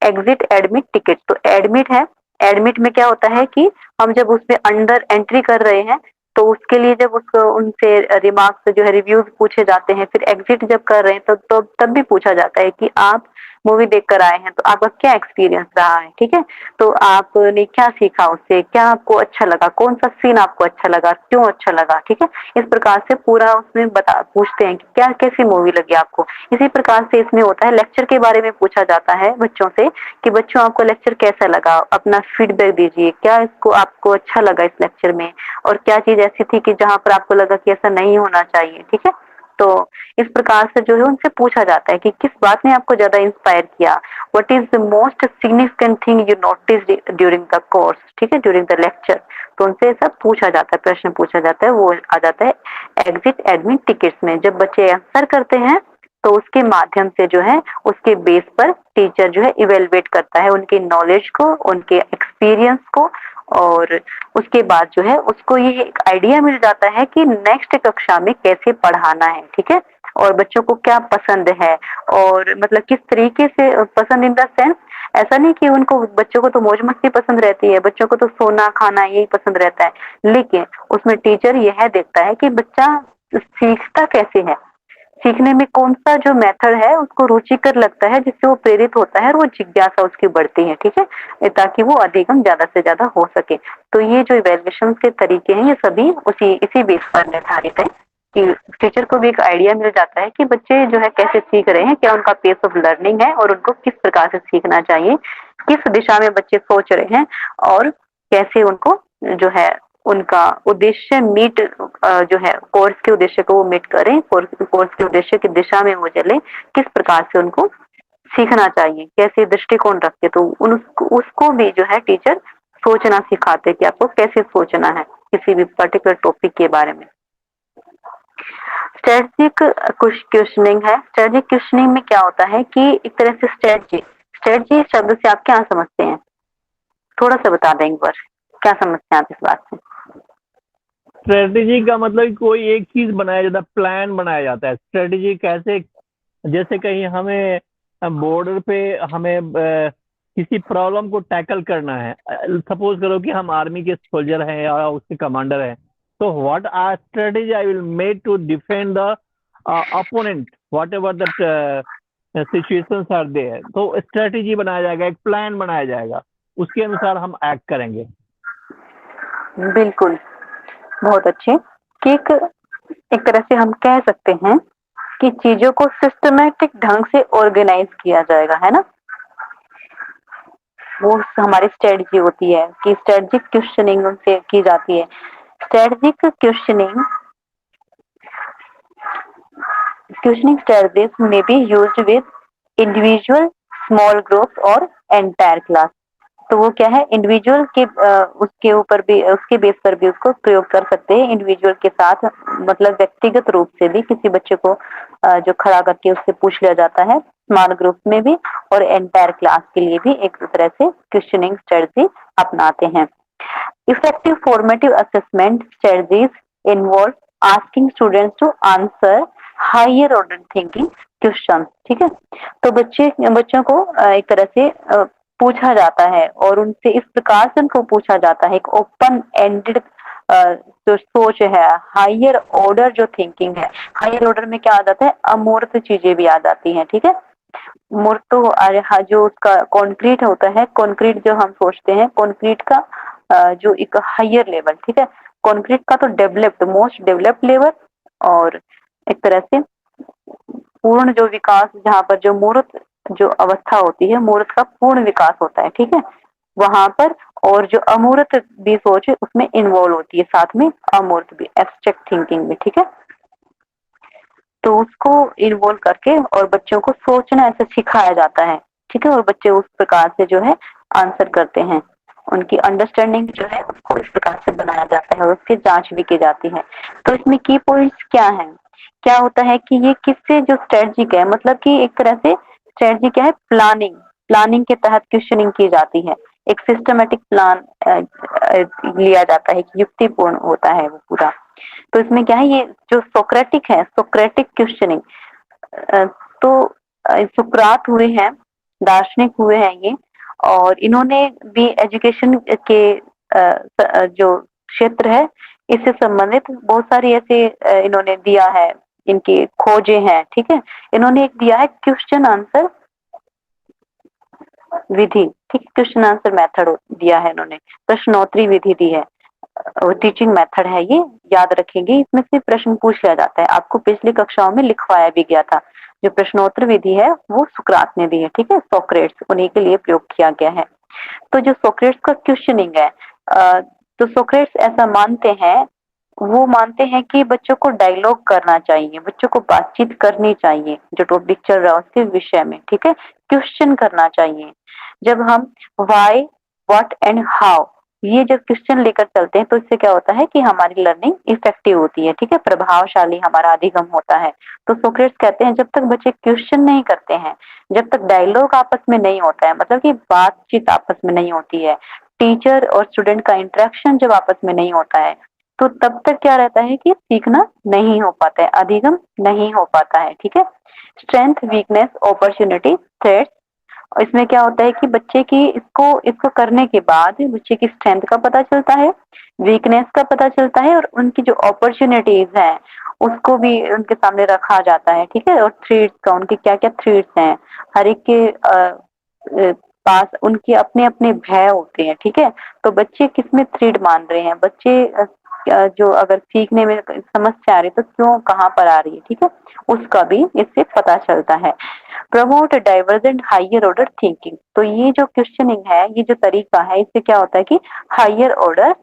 एग्जिट एडमिट टिकट, तो एडमिट है, एडमिट में क्या होता है कि हम जब उसमें अंडर एंट्री कर रहे हैं तो उसके लिए जब उसको उनसे रिमार्क्स जो है रिव्यूज पूछे जाते हैं, फिर एग्जिट जब कर रहे हैं तो तब भी पूछा जाता है कि आप मूवी देखकर आए हैं तो आपका क्या एक्सपीरियंस रहा है। ठीक है, तो आपने क्या सीखा उससे, क्या आपको अच्छा लगा, कौन सा सीन आपको अच्छा लगा, क्यों अच्छा लगा। ठीक है, इस प्रकार से पूरा उसमें बता पूछते हैं कि क्या कैसी मूवी लगी आपको। इसी प्रकार से इसमें होता है लेक्चर के बारे में पूछा जाता है बच्चों से कि बच्चों आपको लेक्चर कैसा लगा, अपना फीडबैक दीजिए, क्या इसको आपको अच्छा लगा इस लेक्चर में, और क्या चीज ऐसी थी कि जहां पर आपको लगा कि ऐसा नहीं होना चाहिए। ठीक है, तो इस प्रकार से जो है उनसे पूछा जाता है कि किस बात ने आपको ज्यादा इंस्पायर किया, what is the most significant thing you notice during the course. ठीक है, ड्यूरिंग द लेक्चर, तो उनसे सब पूछा जाता है, प्रश्न पूछा जाता है, वो आ जाता है एग्जिट एडमिट टिकट्स में। जब बच्चे आंसर करते हैं तो उसके माध्यम से जो है उसके बेस पर टीचर जो है इवेलुएट करता है उनके नॉलेज को, उनके एक्सपीरियंस को, और उसके बाद जो है उसको ये एक आइडिया मिल जाता है कि नेक्स्ट कक्षा में कैसे पढ़ाना है। ठीक है, और बच्चों को क्या पसंद है, और मतलब किस तरीके से पसंद इन द सेंस, ऐसा नहीं कि उनको, बच्चों को तो मौज मस्ती पसंद रहती है, बच्चों को तो सोना खाना यही पसंद रहता है, लेकिन उसमें टीचर यह देखता है कि बच्चा सीखता कैसे है, सीखने में कौन सा जो मेथड है उसको रुचिकर लगता है, जिससे वो प्रेरित होता है और वो जिज्ञासा उसकी बढ़ती है। ठीक है, ताकि वो अधिगम ज्यादा से ज्यादा हो सके। तो ये जो इवेल्युएशन के तरीके हैं ये सभी उसी इसी बेस पर निर्धारित है कि टीचर को भी एक आइडिया मिल जाता है कि बच्चे जो है कैसे सीख रहे हैं, क्या उनका पेस ऑफ लर्निंग है और उनको किस प्रकार से सीखना चाहिए, किस दिशा में बच्चे सोच रहे हैं, और कैसे उनको जो है उनका उद्देश्य मीट जो है कोर्स के उद्देश्य को वो मीट करें, कोर्स के उद्देश्य की दिशा में वो चले, किस प्रकार से उनको सीखना चाहिए, कैसे दृष्टिकोण रखते, तो उसको भी जो है टीचर सोचना सिखाते कि आपको कैसे सोचना है किसी भी पर्टिकुलर टॉपिक के बारे में। स्ट्रेटजिक क्वेश्चनिंग है। स्ट्रेटजिक क्वेश्चनिंग में क्या होता है कि एक तरह से स्ट्रेटजी शब्द से आप क्या समझते हैं, थोड़ा सा बता दें एक बार, क्या समझते हैं आप इस बात से।
स्ट्रेटेजी का मतलब कोई एक चीज बनाया जाता है, प्लान बनाया जाता है। स्ट्रेटेजी कैसे, जैसे कहीं हमें बॉर्डर पे हमें किसी प्रॉब्लम को टैकल करना है, सपोज करो कि हम आर्मी के सोल्जर हैं या उसके कमांडर हैं, तो what are strategy I will make to defend the opponent whatever that situations are there. तो स्ट्रेटेजी बनाया जाएगा, एक प्लान बनाया जाएगा, उसके अनुसार हम एक्ट करेंगे।
बिल्कुल, बहुत अच्छे, कि एक तरह से हम कह सकते हैं कि चीजों को सिस्टमेटिक ढंग से ऑर्गेनाइज किया जाएगा, है ना, वो हमारी स्ट्रेटजी होती है कि स्ट्रेटजिक क्वेश्चनिंग उनसे की जाती है। Strategic questioning strategies may be used with individual, small groups और entire class। तो वो क्या है, इंडिविजुअल के उसके ऊपर भी, उसके बेस पर भी उसको प्रयोग कर सकते हैं, इंडिविजुअल के साथ, मतलब व्यक्तिगत रूप से भी किसी बच्चे को जो खड़ा करके उससे पूछ लिया जाता है, स्मॉल ग्रुप में भी और एंटायर क्लास के लिए भी एक तरह से क्वेश्चनिंग स्ट्रेटजी अपनाते हैं। Effective formative assessment strategies involve asking students to answer higher order thinking question. ठीक है, तो बच्चों को एक तरह से पूछा जाता है और उनसे इस प्रकार से उनको पूछा जाता है, एक ओपन एंडेड जो सोच है, हायर ऑर्डर जो थिंकिंग है, हायर ऑर्डर में क्या आ जाता है, अमूर्त चीजें भी आ जाती हैं। ठीक है, मूर्त तो जो उसका कॉन्क्रीट होता है, कॉन्क्रीट जो हम सोचते हैं, कॉन्क्रीट का जो एक हायर लेवल, ठीक है, कॉन्क्रीट का तो डेवलप्ड, मोस्ट डेवलप्ड लेवल, और एक तरह से पूर्ण जो विकास, जहाँ पर जो मूर्त जो अवस्था होती है, मूर्त का पूर्ण विकास होता है। ठीक है, वहां पर, और जो अमूर्त भी सोच है उसमें इन्वॉल्व होती है, साथ में अमूर्त भी, एब्स्ट्रैक्ट थिंकिंग में। ठीक है, तो उसको इन्वॉल्व करके और बच्चों को सोचना ऐसे सिखाया जाता है। ठीक है, और बच्चे उस प्रकार से जो है आंसर करते हैं, उनकी अंडरस्टैंडिंग जो है उसको इस प्रकार से बनाया जाता है और उसकी जांच भी की जाती है। तो इसमें की पॉइंट्स क्या है, क्या होता है कि ये किससे जो स्ट्रेटजिक है, मतलब कि एक तरह से स्ट्रेटजी क्या है, प्लानिंग, प्लानिंग के तहत क्वेश्चनिंग की जाती है, एक सिस्टमेटिक प्लान लिया जाता है, युक्तिपूर्ण होता है वो पूरा। तो इसमें क्या है, ये जो सोक्रेटिक है, सोक्रेटिक क्वेश्चनिंग, तो सुकरात हुए हैं, दार्शनिक हुए हैं ये, और इन्होंने भी एजुकेशन के जो क्षेत्र है इससे संबंधित बहुत सारी ऐसे इन्होंने दिया है, इनकी खोजें हैं। ठीक है, इन्होंने एक दिया है क्वेश्चन आंसर विधि, ठीक है, क्वेश्चन आंसर मेथड दिया है इन्होंने, प्रश्नोत्तरी विधि दी है, टीचिंग मेथड है ये, याद रखेंगे, इसमें से प्रश्न पूछ लिया जाता है, आपको पिछली कक्षाओं में लिखवाया भी गया था। जो प्रश्नोत्तर विधि है वो सुकरात ने दी है। ठीक है, सोक्रेट्स, उन्हीं के लिए प्रयोग किया गया है। तो जो सोक्रेट्स का क्वेश्चनिंग है, तो सोक्रेट्स ऐसा मानते हैं, वो मानते हैं कि बच्चों को डायलॉग करना चाहिए, बच्चों को बातचीत करनी चाहिए, जो टॉपिक चल रहा है उसके विषय में। ठीक है, क्वेश्चन करना चाहिए। जब हम व्हाई, व्हाट एंड हाउ ये जब क्वेश्चन लेकर चलते हैं तो इससे क्या होता है कि हमारी लर्निंग इफेक्टिव होती है। ठीक है, प्रभावशाली हमारा अधिगम होता है। तो सोक्रेट्स कहते हैं जब तक बच्चे क्वेश्चन नहीं करते हैं, जब तक डायलॉग आपस में नहीं होता है, मतलब कि बातचीत आपस में नहीं होती है, टीचर और स्टूडेंट का इंटरेक्शन जब आपस में नहीं होता है, तो तब तक क्या रहता है कि सीखना नहीं हो पाता है, अधिगम नहीं हो पाता है। ठीक है, स्ट्रेंथ, वीकनेस, अपॉर्चुनिटी, थ्रेट्स, और इसमें क्या होता है कि बच्चे की इसको इसको करने के बाद बच्चे की स्ट्रेंथ का पता चलता है, वीकनेस का पता चलता है, और उनकी जो अपॉर्चुनिटीज हैं उसको भी उनके सामने रखा जाता है। ठीक है, और थ्रेड्स का, उनके क्या क्या थ्रेड्स हैं, हर एक के पास उनके अपने अपने भय होते हैं। ठीक है, तो बच्चे किसमें थ्रेड मान रहे हैं, बच्चे जो अगर सीखने में समस्या आ रही है तो क्यों, कहाँ पर आ रही है, ठीक है, उसका भी इससे पता चलता है। Promote divergent higher order thinking, तो ये जो क्वेश्चनिंग है, ये जो तरीका है, इससे क्या होता है कि हायर ऑर्डर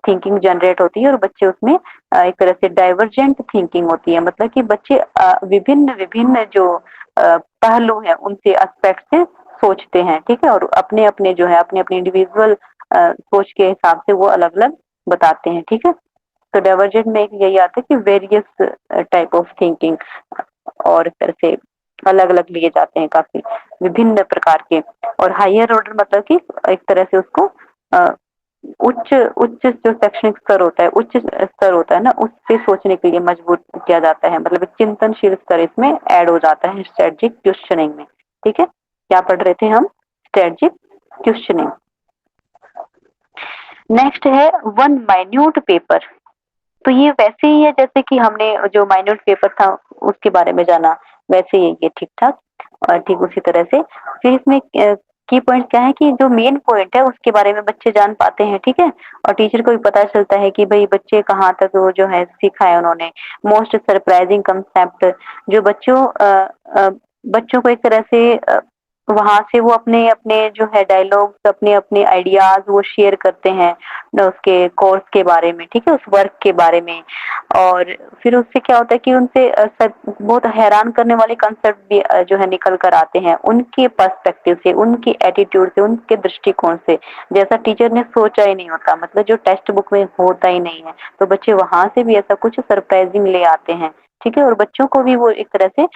थिंकिंग जनरेट होती है और बच्चे उसमें एक तरह से डाइवर्जेंट थिंकिंग होती है, मतलब कि बच्चे विभिन्न विभिन्न जो पहलू है उनसे एस्पेक्ट से सोचते हैं। ठीक है, और अपने अपने जो है अपने अपने इंडिविजुअल सोच के हिसाब से वो अलग अलग बताते हैं। ठीक है, तो डाइवर्जेंट में यही आता है कि वेरियस टाइप ऑफ थिंकिंग, और इस तरह से अलग अलग लिए जाते हैं, काफी विभिन्न प्रकार के। और हायर ऑर्डर मतलब कि एक तरह से उसको उच्च उच्च जो शैक्षणिक स्तर होता है, उच्च स्तर होता है ना, उस पे सोचने के लिए मजबूर किया जाता है, मतलब एक चिंतनशील स्तर इसमें ऐड हो जाता है स्ट्रेटजिक क्वेश्चनिंग में। ठीक है, क्या पढ़ रहे थे हम, स्ट्रेटजिक क्वेश्चनिंग। नेक्स्ट है वन माइन्यूट पेपर, तो ये वैसे ही है जैसे कि हमने जो माइन्यूट पेपर था उसके बारे में जाना, वैसे ही ये ठीक ठाक, और ठीक उसी तरह से। फिर इसमें की पॉइंट क्या है कि जो मेन पॉइंट है उसके बारे में बच्चे जान पाते हैं। ठीक है, और टीचर को भी पता चलता है कि भाई बच्चे कहाँ तक वो जो है सीखा है उन्होंने। मोस्ट सरप्राइजिंग कंसेप्ट, जो बच्चों को एक तरह से वहां से वो अपने अपने जो है डायलॉग्स, अपने अपने आइडियाज वो शेयर करते हैं उसके कोर्स के बारे में, ठीक है, उस वर्क के बारे में। और फिर उससे क्या होता है कि उनसे बहुत हैरान करने वाले कंसेप्ट भी जो है निकल कर आते हैं उनके पर्सपेक्टिव से, उनके एटीट्यूड से, उनके दृष्टिकोण से, जैसा टीचर ने सोचा ही नहीं होता, मतलब जो टेक्स्ट बुक में होता ही नहीं है। तो बच्चे वहां से भी ऐसा कुछ सरप्राइजिंग ले आते हैं, ठीक है। और बच्चों को भी वो एक तरह से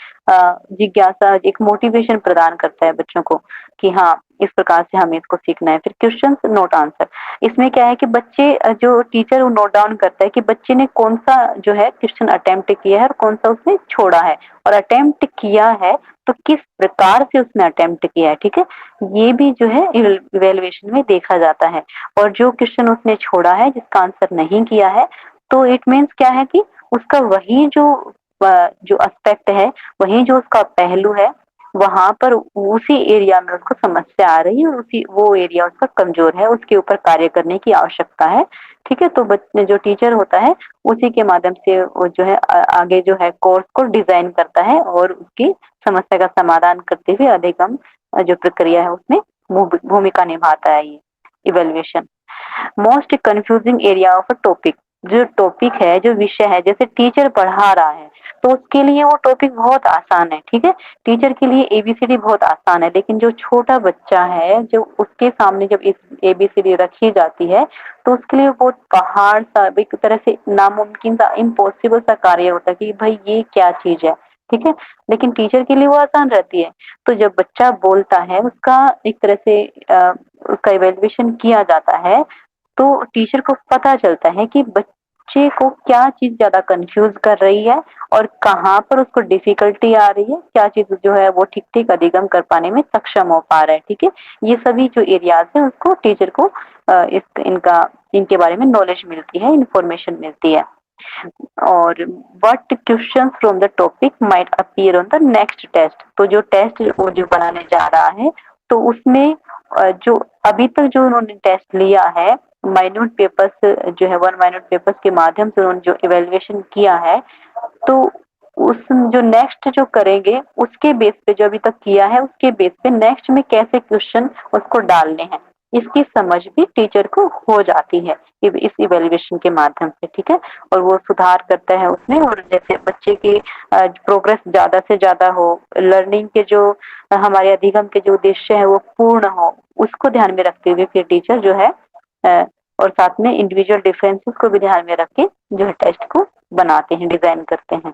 जिज्ञासा, एक मोटिवेशन प्रदान करता है बच्चों को कि हाँ इस प्रकार से हमें इसको सीखना है। फिर क्वेश्चन नोट आंसर, इसमें क्या है कि बच्चे जो टीचर वो नोट डाउन करता है कि बच्चे ने कौन सा जो है क्वेश्चन अटेम्प्ट किया है और कौन सा उसने छोड़ा है, और अटेम्प्ट किया है तो किस प्रकार से उसने अटेम्प्ट किया है, ठीक है। ये भी जो है इवेल्युएशन में देखा जाता है। और जो क्वेश्चन उसने छोड़ा है, जिसका आंसर नहीं किया है, तो इट मीन्स क्या है कि उसका वही जो एस्पेक्ट है, वही जो उसका पहलू है, वहां पर उसी एरिया में उसको समस्या आ रही है और उसी वो एरिया उसका कमजोर है, उसके ऊपर कार्य करने की आवश्यकता है, ठीक है। तो जो टीचर होता है उसी के माध्यम से वो जो है आगे जो है कोर्स को डिजाइन करता है और उसकी समस्या का समाधान करते हुए अधिगम जो प्रक्रिया है उसमें भूमिका निभाता है ये evaluation. Most confusing area of a topic, जो टॉपिक है, जो विषय है, जैसे टीचर पढ़ा रहा है तो उसके लिए वो टॉपिक बहुत आसान है, ठीक है। टीचर के लिए एबीसीडी बहुत आसान है, लेकिन जो छोटा बच्चा है, जो उसके सामने जब इस एबीसीडी रखी जाती है तो उसके लिए बहुत पहाड़ सा, एक तरह से नामुमकिन सा, इम्पॉसिबल सा कार्य होता है कि भाई ये क्या चीज है, ठीक है। लेकिन टीचर के लिए वो आसान रहती है। तो जब बच्चा बोलता है उसका एक तरह से उसका इवेल्युएशन किया जाता है, तो टीचर को पता चलता है कि बच्चे को क्या चीज ज्यादा कंफ्यूज कर रही है और कहाँ पर उसको डिफिकल्टी आ रही है, क्या चीज जो है वो ठीक ठीक अधिगम कर पाने में सक्षम हो पा रहा है, ठीक है। ये सभी जो एरियाज है उसको टीचर को इनके बारे में नॉलेज मिलती है, इंफॉर्मेशन मिलती है। और what questions from the topic might appear on the next test, तो जो टेस्ट वो जो बनाने जा रहा है तो उसमें जो अभी तक जो उन्होंने टेस्ट लिया है, माइन्यूट पेपर्स जो है 1 माइन्यूट पेपर्स के माध्यम से उन्होंने जो इवेल्युएशन किया है, तो उस जो नेक्स्ट जो करेंगे उसके बेस पे, जो अभी तक किया है उसके बेस पे नेक्स्ट में कैसे क्वेश्चन उसको डालने हैं, इसकी समझ भी टीचर को हो जाती है इस इवेल्युएशन के माध्यम से, ठीक है। और वो सुधार करता है उसमें, और जैसे बच्चे की प्रोग्रेस ज्यादा से ज्यादा हो, लर्निंग के जो हमारे अधिगम के जो उद्देश्य है वो पूर्ण हो, उसको ध्यान में रखते हुए फिर टीचर जो है अ, और साथ में इंडिविजुअल डिफरेंसेस को भी ध्यान में रख के जो है टेस्ट को बनाते हैं, डिजाइन करते हैं।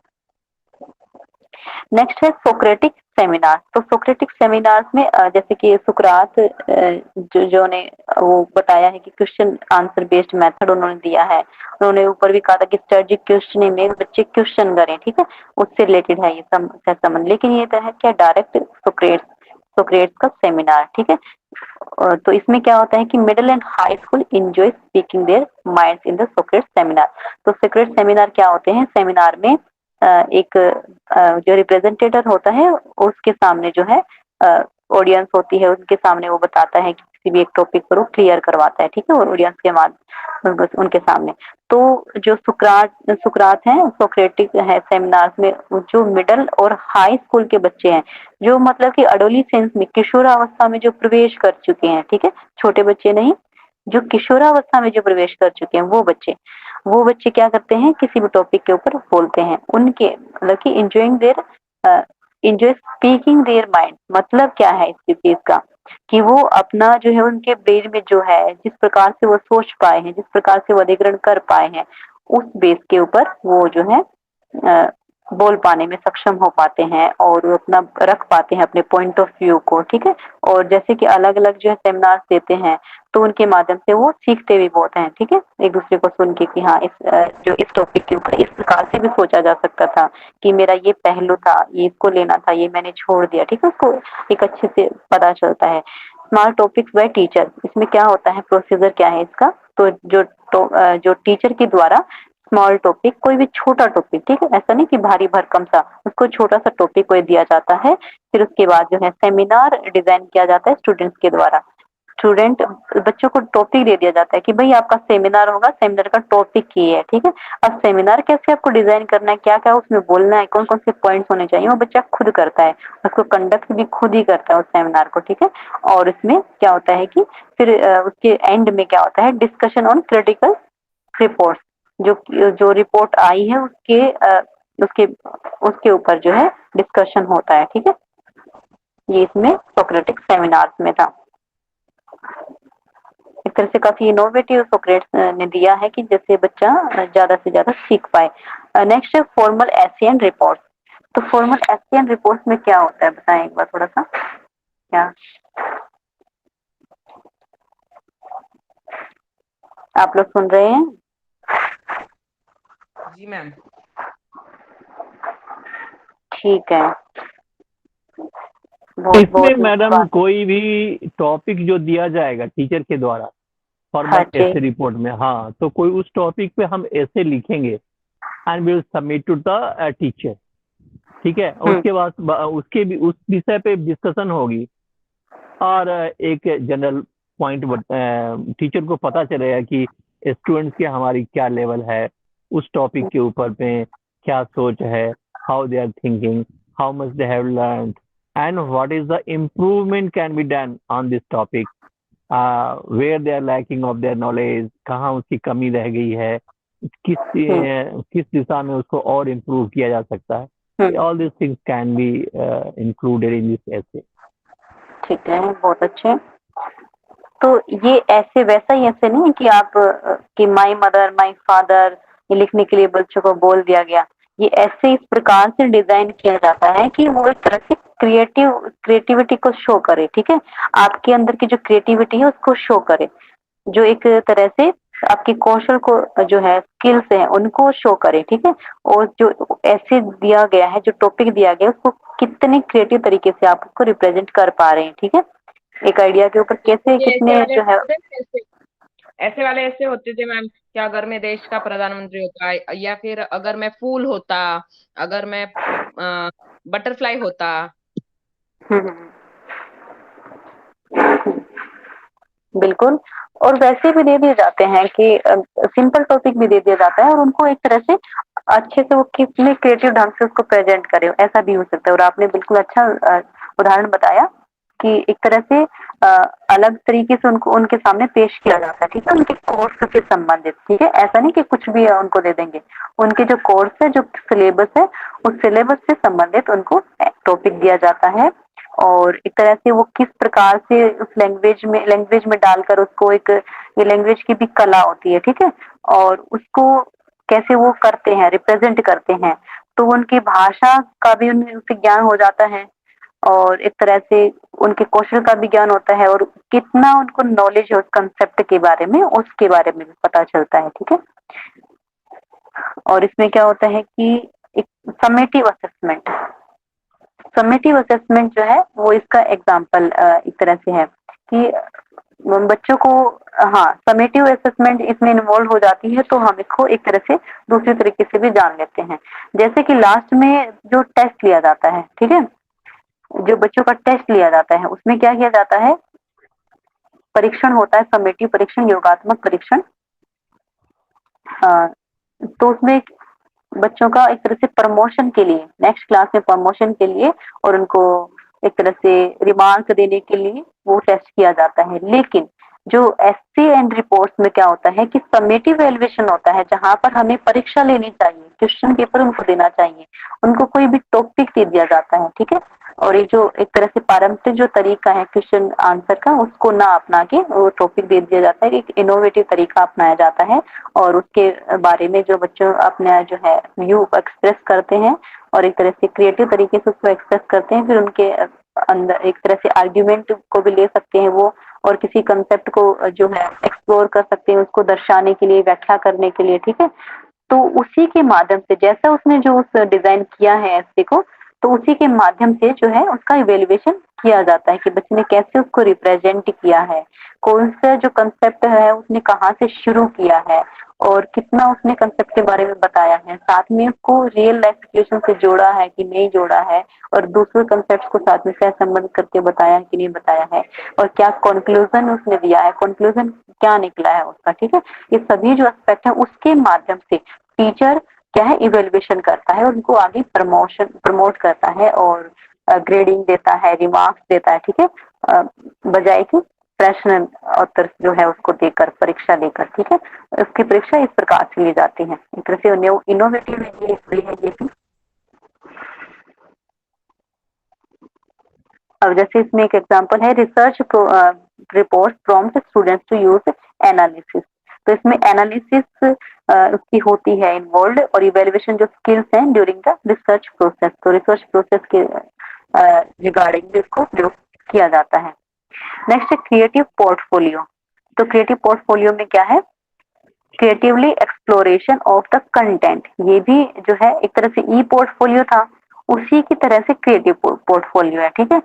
नेक्स्ट है सोक्रेटिक सेमिनार। तो सोक्रेटिक सेमिनार्स में जैसे कि सुकरात जो ने वो बताया है कि क्वेश्चन आंसर बेस्ड मेथड उन्होंने दिया है। उन्होंने ऊपर भी कहा था कि स्ट्रेटजिक क्वेश्चनिंग में बच्चे क्वेश्चन करें, ठीक है, उससे रिलेटेड है ये संबंध। लेकिन ये तो है क्या डायरेक्ट सोक्रेट्स सोक्रेट्स का सेमिनार, ठीक है। तो इसमें क्या होता है कि middle and high school enjoy speaking their minds in the सोक्रेट seminar. तो सोक्रेट सेमिनार क्या होते हैं, सेमिनार में एक जो रिप्रेजेंटेटर होता है उसके सामने जो है ऑडियंस होती है, उनके सामने वो बताता है कि किसी भी एक टॉपिक पर वो क्लियर करवाता है, ठीक है, और ऑडियंस के उनके सामने। तो जो सुकरात है, सोक्रेटिक है सेमिनार्स में, जो मिडिल और हाई स्कूल के बच्चे हैं, जो मतलब कि अडोलिसेंस में, किशोरावस्था में जो प्रवेश कर चुके हैं, ठीक है, छोटे बच्चे नहीं, जो किशोरावस्था में जो प्रवेश कर चुके हैं वो बच्चे क्या करते हैं, किसी भी टॉपिक के ऊपर बोलते हैं, उनके मतलब कि इंजॉय स्पीकिंग देयर माइंड, मतलब क्या है इस चीज का कि वो अपना जो है उनके ब्रेन में जो है, जिस प्रकार से वो सोच पाए हैं, जिस प्रकार से वो अधिग्रहण कर पाए हैं, उस बेस के ऊपर वो जो है अ, बोल पाने में सक्षम हो पाते हैं और वो अपना रख पाते हैं अपने पॉइंट ऑफ व्यू को, ठीक है। और जैसे कि अलग अलग जो है सेमिनार देते हैं तो उनके माध्यम से वो सीखते भी बहुत हैं, ठीक है, एक दूसरे को सुन के कि हाँ जो इस टॉपिक के ऊपर इस प्रकार से भी सोचा जा सकता था कि मेरा ये पहलू था, ये इसको लेना था, ये मैंने छोड़ दिया, ठीक है, उसको एक अच्छे से पता चलता है। स्मार्ट टॉपिक्स बाय टीचर, इसमें क्या होता है, प्रोसीजर क्या है इसका, तो जो टीचर के द्वारा स्मॉल टॉपिक, कोई भी छोटा टॉपिक, ठीक है, ऐसा नहीं कि भारी भरकम सा, उसको छोटा सा टॉपिक कोई दिया जाता है, फिर उसके बाद जो है सेमिनार डिजाइन किया जाता है स्टूडेंट्स के द्वारा। स्टूडेंट बच्चों को टॉपिक दे दिया जाता है कि भाई आपका सेमिनार होगा, सेमिनार का टॉपिक ये है, ठीक है। अब सेमिनार कैसे आपको डिजाइन करना है, क्या क्या उसमें बोलना है, कौन कौन से पॉइंट्स होने चाहिए, वो बच्चा खुद करता है, उसको कंडक्ट भी खुद ही करता है उस सेमिनार को, ठीक है। और इसमें क्या होता है कि फिर उसके एंड में क्या होता है, डिस्कशन ऑन क्रिटिकल रिपोर्ट, जो जो रिपोर्ट आई है उसके उसके ऊपर जो है डिस्कशन होता है, ठीक है। ये इसमें सोक्रेटिक सेमिनार्स में था। एक तरह से काफी इनोवेटिव सोक्रेट्स ने दिया है कि जैसे बच्चा ज्यादा से ज्यादा सीख पाए। नेक्स्ट है फॉर्मल एसे एंड रिपोर्ट। तो फॉर्मल एसे एंड रिपोर्ट में क्या होता है, बताएं एक बार थोड़ा सा। क्या आप लोग सुन रहे हैं?
जी मैम।
ठीक है, बहुत
इसमें
बहुत
मैडम
धन्यवाद।
कोई भी टॉपिक जो दिया जाएगा टीचर के द्वारा
हाँ
फॉर्मल
जी।
ऐसे रिपोर्ट में, हाँ, तो कोई उस टॉपिक पे हम ऐसे लिखेंगे and will submit to the teacher, ठीक है। उसके बाद उसके भी उस विषय पे डिस्कशन होगी और एक जनरल पॉइंट टीचर को पता चलेगा कि स्टूडेंट्स के हमारी क्या लेवल है, उस टॉपिक के ऊपर में क्या सोच है, how they are thinking, how much they have learn and what is the improvement can be done on this topic, where they are lacking of their knowledge, कहाँ उसकी कमी रह गई है, किस दिशा में उसको और इम्प्रूव किया जा सकता है। All this things can be included in this ऐसे।
ठीक है, बहुत अच्छे। तो ये ऐसे वैसा ही ऐसे नहीं है कि आप कि माई मदर माई फादर ये लिखने के लिए बच्चों को बोल दिया गया। ये ऐसे इस प्रकार से डिजाइन किया जाता है कि वो एक तरह से क्रिएटिविटी को शो करे, ठीक है। आपके अंदर की जो क्रिएटिविटी है उसको शो करे, जो एक तरह से आपके कौशल को जो है स्किल्स है उनको शो करे, ठीक है। और जो ऐसे दिया गया है, जो टॉपिक दिया गया है उसको कितने क्रिएटिव तरीके से आप उसको रिप्रेजेंट कर पा रहे हैं, ठीक है। एक आइडिया के ऊपर कैसे
ये
कितने जो है।
ऐसे वाले ऐसे होते थे मैम कि अगर मैं देश का प्रधानमंत्री होता, या फिर अगर मैं फूल होता, अगर मैं बटरफ्लाई होता।
हम्म, बिल्कुल। और वैसे भी दे दिए जाते हैं कि सिंपल टॉपिक भी दे दिया जाता है और उनको एक तरह से अच्छे से वो कितने क्रिएटिव ढंग से उसको प्रेजेंट करे, ऐसा भी हो सकता है। और आपने बिल्कुल अच्छा उदाहरण बताया कि एक तरह से अ, अलग तरीके से उनको उनके सामने पेश किया जाता है, ठीक है, उनके कोर्स से संबंधित, ठीक है। ऐसा नहीं कि कुछ भी उनको दे देंगे, उनके जो कोर्स है, जो सिलेबस है, उस सिलेबस से संबंधित उनको टॉपिक दिया जाता है। और एक तरह से वो किस प्रकार से उस लैंग्वेज में डालकर उसको एक, ये लैंग्वेज की भी कला होती है, ठीक है। और उसको कैसे वो करते हैं, रिप्रेजेंट करते हैं, तो उनकी भाषा का भी उनसे ज्ञान हो जाता है। और एक तरह से उनके कौशल का भी ज्ञान होता है और कितना उनको नॉलेज है उस कंसेप्ट के बारे में, उसके बारे में भी पता चलता है, ठीक है। और इसमें क्या होता है कि एक समेटिव असेसमेंट, समेटिव असेसमेंट जो है वो इसका एग्जाम्पल एक तरह से है कि बच्चों को, हाँ, समेटिव असेसमेंट इसमें इन्वॉल्व हो जाती है तो हम इसको एक तरह से दूसरी तरीके से भी जान लेते हैं। जैसे कि लास्ट में जो टेस्ट लिया जाता है, ठीक है, जो बच्चों का टेस्ट लिया जाता है उसमें क्या किया जाता है, परीक्षण होता है, समेटिव परीक्षण, योगात्मक परीक्षण। तो उसमें बच्चों का एक तरह से प्रमोशन के लिए, नेक्स्ट क्लास में प्रमोशन के लिए और उनको एक तरह से रिमार्क देने के लिए वो टेस्ट किया जाता है। लेकिन जो एससी एंड रिपोर्ट्स में क्या होता है कि समेटिव एवेल्युएशन होता है, जहां पर हमें परीक्षा लेनी चाहिए, क्वेश्चन पेपर उनको देना चाहिए, उनको कोई भी टॉपिक दे दिया जाता है, ठीक है। और ये जो एक तरह से पारंपरिक जो तरीका है क्वेश्चन आंसर का, उसको ना अपना के वो टॉपिक दे दिया जाता है, एक इनोवेटिव तरीका अपनाया जाता है। और उसके बारे में जो बच्चों अपना जो है व्यू एक्सप्रेस करते हैं और एक तरह से क्रिएटिव तरीके से उसको एक्सप्रेस करते हैं, फिर उनके अंदर एक तरह से आर्ग्यूमेंट को भी ले सकते हैं वो, और किसी कंसेप्ट को जो है एक्सप्लोर कर सकते हैं उसको दर्शाने के लिए, व्याख्या करने के लिए, ठीक है। तो उसी के माध्यम से जैसा उसने जो उस डिजाइन किया है ऐसे को, तो उसी के माध्यम से जो है उसका इवेल्युएशन किया जाता है कि बच्चे ने कैसे उसको रिप्रेजेंट किया है, कौन सा जो कंसेप्ट है उसने कहाँ से शुरू किया है और कितना उसने कंसेप्ट के बारे में बताया है, साथ में उसको रियल लाइफ सिचुएशन से जोड़ा है कि नहीं जोड़ा है, और दूसरे कंसेप्ट को साथ में सहसंबंध करके बताया है कि नहीं बताया है, और क्या कंक्लूजन उसने दिया है, कंक्लूजन क्या निकला है उसका। ठीक है, ये सभी जो एस्पेक्ट है उसके माध्यम से टीचर क्या है इवेल्युएशन करता है और उनको आगे प्रमोट करता है और ग्रेडिंग देता है, रिमार्क्स देता है। ठीक है, बजाय कि प्रश्न उत्तर जो है उसको देकर, परीक्षा लेकर। ठीक है, उसकी परीक्षा इस प्रकार से ली जाती है, एक तरह से इनोवेटिव है ये भी। अब जैसे इसमें एक एग्जांपल है, research report prompt students to use analysis. तो इसमें एनालिसिस उसकी होती है इन्वॉल्व, और इवेल्युएशन जो स्किल्स हैं ड्यूरिंग द रिसर्च प्रोसेस, तो रिसर्च प्रोसेस के रिगार्डिंग इसको प्रयोग किया जाता है। नेक्स्ट है क्रिएटिव पोर्टफोलियो। तो क्रिएटिव पोर्टफोलियो में क्या है, creatively exploration of the content. ये भी जो है एक तरह से ई पोर्टफोलियो था, उसी की तरह से क्रिएटिव पोर्टफोलियो है। ठीक है,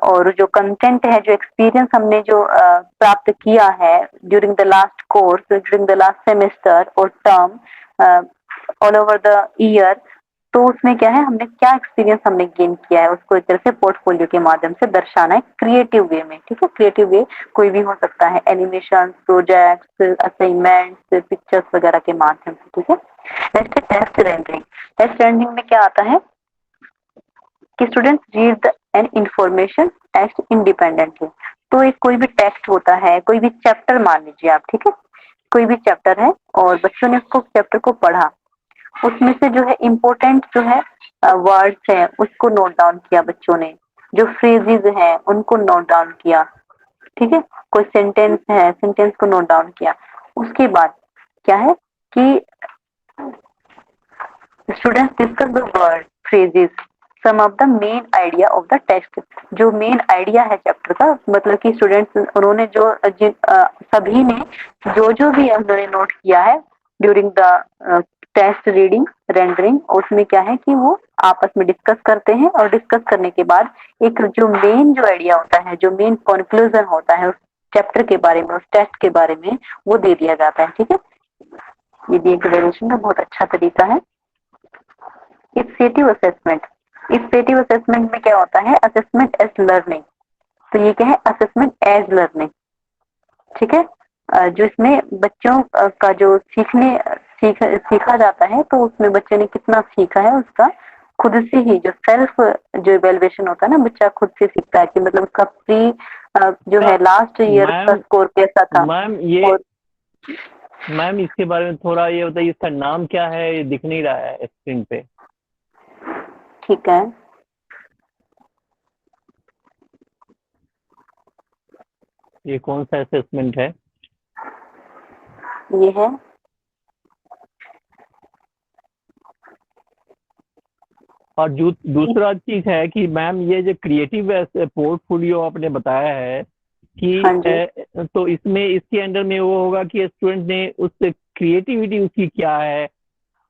और जो कंटेंट है, जो एक्सपीरियंस हमने जो प्राप्त किया है during the last course, during the last semester और term, all over the year, तो उसमें क्या है, हमने क्या एक्सपीरियंस हमने गेन किया है उसको एक तरह से पोर्टफोलियो के माध्यम से दर्शाना है क्रिएटिव वे में। ठीक है, क्रिएटिव वे कोई भी हो सकता है, एनिमेशन, प्रोजेक्ट्स, असाइनमेंट्स, पिक्चर्स वगैरह के माध्यम से। ठीक है, नेक्स्ट है टेक्स्ट रेंडरिंग। टेक्स्ट रेंडरिंग में क्या आता है कि students read the an information text independently. तो एक कोई भी टेक्स्ट होता है, कोई भी चैप्टर मान लीजिए आप। ठीक है, कोई भी चैप्टर है और बच्चों ने उसको चैप्टर को पढ़ा, उसमें से जो है इम्पोर्टेंट जो है वर्ड्स है उसको नोट डाउन किया बच्चों ने, जो फ्रेजेस हैं उनको नोट डाउन किया। ठीक है, कोई सेंटेंस है, सेंटेंस को नोट डाउन किया। उसके बाद क्या है कि students discuss the word phrases some of the main idea of the text. जो मेन आइडिया है चैप्टर का, मतलब कि स्टूडेंट्स उन्होंने जो सभी ने जो भी उन्होंने नोट किया है during the test reading rendering, उसमें क्या है कि वो आपस में डिस्कस करते हैं, और डिस्कस करने के बाद एक जो मेन जो आइडिया होता है, जो मेन कंक्लूजन होता है उस चैप्टर के बारे में, उस टेस्ट के बारे में, वो दे दिया जाता है। ठीक है, ये भी एक इवैल्यूएशन का बहुत अच्छा तरीका है। Effective assessment. इफेक्टिव असेसमेंट में क्या होता है, असेसमेंट एज लर्निंग। तो ये क्या है, असेसमेंट एज लर्निंग। ठीक है, जो इसमें बच्चों का जो सीखा जाता है, तो उसमें बच्चे ने कितना सीखा है उसका खुद से ही जो सेल्फ जो इवेल्युएशन होता है ना, बच्चा खुद से सीखता है कि मतलब उसका प्री जो है लास्ट ईयर का स्कोर कैसा था।
मैम मैम इसके बारे में थोड़ा ये बताइए, इसका नाम क्या है, ये दिख नहीं रहा है स्क्रीन पे।
ठीक है,
ये कौन सा असेसमेंट है?
ये है
और जो दूसरा चीज है कि मैम ये जो क्रिएटिव पोर्टफोलियो आपने बताया है कि
हाँ जी।
तो इसमें इसके अंडर में वो होगा कि स्टूडेंट ने उस क्रिएटिविटी उसकी क्या है,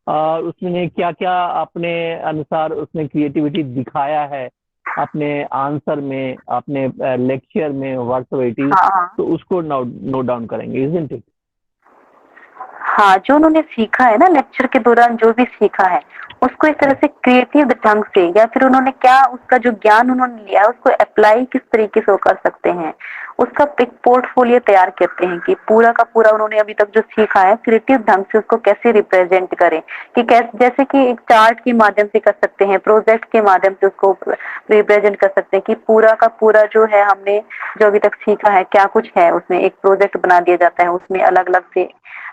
और उसने क्या क्या अपने अनुसार उसने क्रिएटिविटी दिखाया है अपने आंसर में, अपने लेक्चर में, व्हाटएवर,
हाँ
तो उसको नोट डाउन करेंगे, इजंट इट?
हाँ, जो उन्होंने सीखा है ना लेक्चर के दौरान, जो भी सीखा है उसको एक तरह से क्रिएटिव ढंग से, या फिर उन्होंने क्या उसका जो ज्ञान उन्होंने लिया है उसको अप्लाई किस तरीके से वो कर सकते हैं, उसका एक पोर्टफोलियो तैयार करते हैं कि पूरा का पूरा उन्होंने अभी तक जो सीखा है क्रिएटिव ढंग से उसको कैसे रिप्रेजेंट करें, कि कैसे, जैसे कि एक चार्ट के माध्यम से कर सकते हैं, प्रोजेक्ट के माध्यम से उसको रिप्रेजेंट कर सकते हैं कि पूरा का पूरा जो है हमने जो अभी तक सीखा है क्या कुछ है, उसमें एक प्रोजेक्ट बना दिया जाता है, उसमें अलग अलग से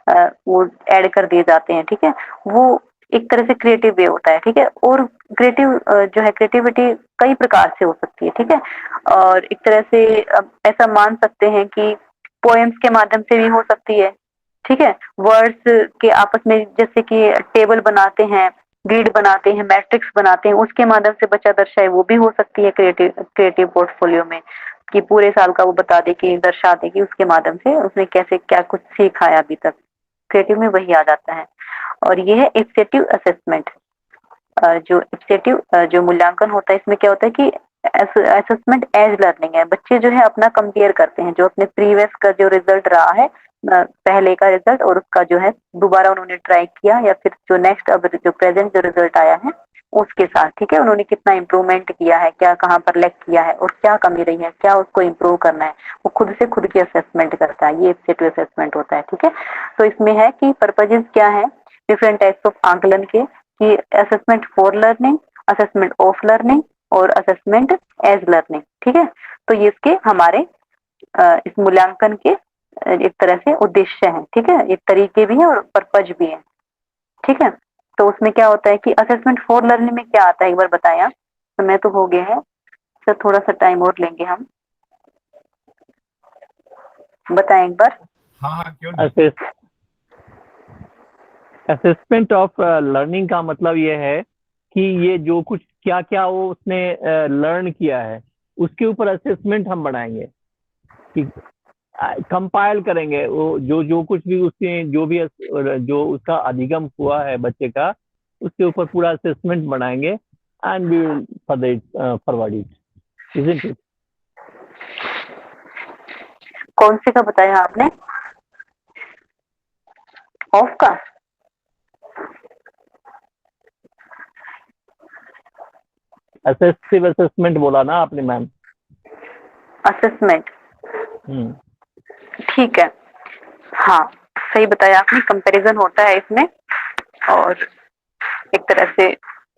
वो ऐड कर दिए जाते हैं। ठीक है, वो एक तरह से क्रिएटिव वे होता है। ठीक है, और क्रिएटिव जो है क्रिएटिविटी कई प्रकार से हो सकती है। ठीक है, और एक तरह से ऐसा मान सकते हैं कि पोएम्स के माध्यम से भी हो सकती है। ठीक है, वर्ड्स के आपस में जैसे कि टेबल बनाते हैं, ग्रिड बनाते हैं, मैट्रिक्स बनाते हैं, उसके माध्यम से बच्चा दर्शाए, वो भी हो सकती है क्रिएटिव क्रिएटिव पोर्टफोलियो में, कि पूरे साल का वो बता दे, कि दर्शा दे कि उसके माध्यम से उसने कैसे क्या कुछ सीखा है अभी तक। क्रिएटिव में वही आ जाता है। और ये है इफेक्टिव असेसमेंट। जो एब्सेटिव जो मूल्यांकन होता है इसमें क्या होता है कि असेसमेंट एज लर्निंग है। बच्चे जो है अपना कंपेयर करते हैं, जो अपने प्रीवियस का जो रिजल्ट रहा है, पहले का रिजल्ट और उसका जो है दोबारा उन्होंने ट्राई किया, या फिर जो नेक्स्ट अब जो प्रेजेंट जो रिजल्ट आया है उसके साथ, ठीक है, उन्होंने कितना इम्प्रूवमेंट किया है, क्या कहाँ पर लैग किया है और क्या कमी रही है, क्या उसको इम्प्रूव करना है, वो खुद से खुद की असेसमेंट करता है। ये एब्सेटिव असेसमेंट होता है, ठीक है। तो इसमें है कि पर्पजेज क्या है डिफरेंट टाइप्स ऑफ आकलन के, कि assessment for learning, assessment of learning और असेसमेंट एज लर्निंग, ठीक है। तो ये इसके हमारे इस मूल्यांकन के एक तरह से उद्देश्य हैं, ठीक है, एक तरीके भी हैं और पर्पज भी है, ठीक है। तो उसमें क्या होता है कि असेसमेंट फॉर लर्निंग में क्या आता है, एक बार बताया, समय तो हो गया है सर, थोड़ा सा टाइम और लेंगे हम, बताएं एक बार।
हाँ क्यों नहीं।
असेसमेंट ऑफ लर्निंग का मतलब ये है कि ये जो कुछ क्या क्या वो उसने लर्न किया है उसके ऊपर असेसमेंट हम बनाएंगे, कि कंपाइल करेंगे वो जो जो कुछ भी उसके जो भी जो उसका अधिगम हुआ है बच्चे का, उसके ऊपर पूरा असेसमेंट बनाएंगे and we will forward it, isn't it?
कौन से का बताया आपने, ऑफ का?
असेसिव असेसमेंट बोला ना आपने मैम।
असेसमेंट,
हम्म,
ठीक है, हाँ सही बताया आपने, कंपैरिजन होता है इसमें, और एक तरह से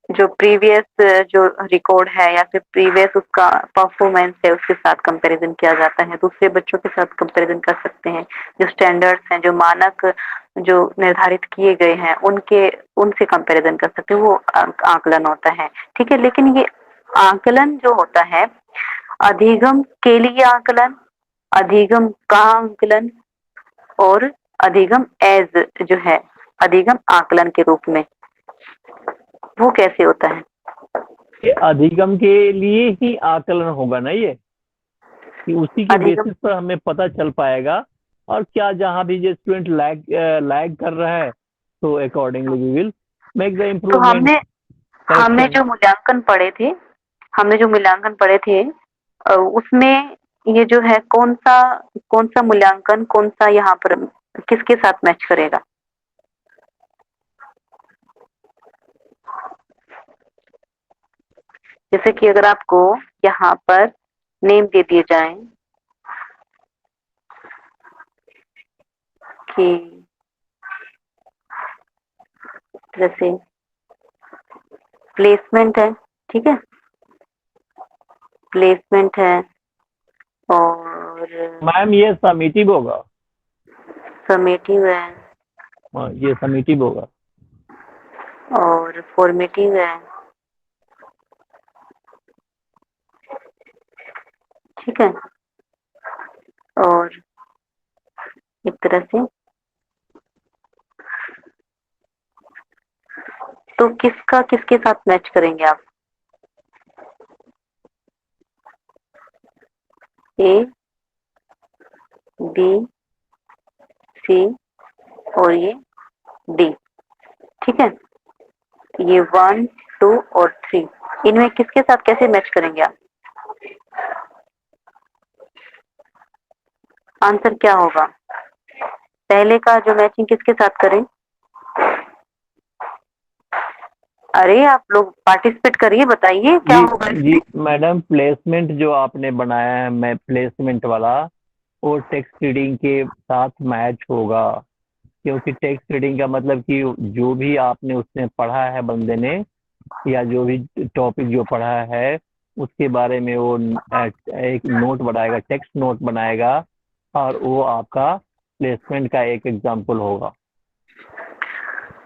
जो प्रीवियस जो रिकॉर्ड है या फिर प्रीवियस उसका परफॉर्मेंस है उसके साथ कंपैरिजन किया जाता है, दूसरे बच्चों के साथ कंपैरिजन कर सकते हैं, जो स्टैंडर्ड्स हैं, जो मानक जो निर्धारित किए गए हैं उनके उनसे कंपैरिजन कर सकते हैं, वो आकलन होता है, ठीक है। लेकिन ये आकलन जो होता है, अधिगम के लिए आकलन, अधिगम का आकलन और अधिगम एज जो है अधिगम आकलन के रूप में, वो कैसे होता है?
ये अधिगम के लिए ही आकलन होगा ना, ये कि उसी के
अधिगम,
बेसिस पर हमें पता चल पाएगा, और क्या जहां भी जो स्टूडेंट लैग कर रहा है तो accordingly we will make the
तो
इम्प्रूवमेंट,
हमने
करेक्शन।
जो मूल्यांकन पढ़े थे, हमने जो मूल्यांकन पढ़े थे उसमें ये जो है कौन सा मूल्यांकन कौन सा यहाँ पर किसके साथ मैच करेगा? जैसे कि अगर आपको यहाँ पर नेम दे दिए जाए कि जैसे प्लेसमेंट है, ठीक है, प्लेसमेंट है और
मैम ये समेटिव होगा,
समेटिव है
हाँ ये समेटिव होगा।
और फॉर्मेटिव है, ठीक है, और एक तरह से तो किसका किसके साथ मैच करेंगे आप? ए, बी, सी और ये डी, ठीक है। ये 1, 2 और 3, इनमें किसके साथ कैसे मैच करेंगे आप? आंसर क्या होगा? पहले का जो मैचिंग किसके साथ करें? अरे आप लोग पार्टिसिपेट करिए, बताइए क्या
जी
होगा
जी
इसमें?
मैडम, प्लेसमेंट जो आपने बनाया है मैं प्लेसमेंट वाला, वो टेक्स्ट रीडिंग के साथ मैच होगा, क्योंकि टेक्स्ट रीडिंग का मतलब कि जो भी आपने उसने पढ़ा है बंदे ने, या जो भी टॉपिक जो पढ़ा है उसके बारे में वो एक नोट बनाएगा, टेक्स्ट नोट बनाएगा, और वो आपका प्लेसमेंट का एक एग्जाम्पल होगा।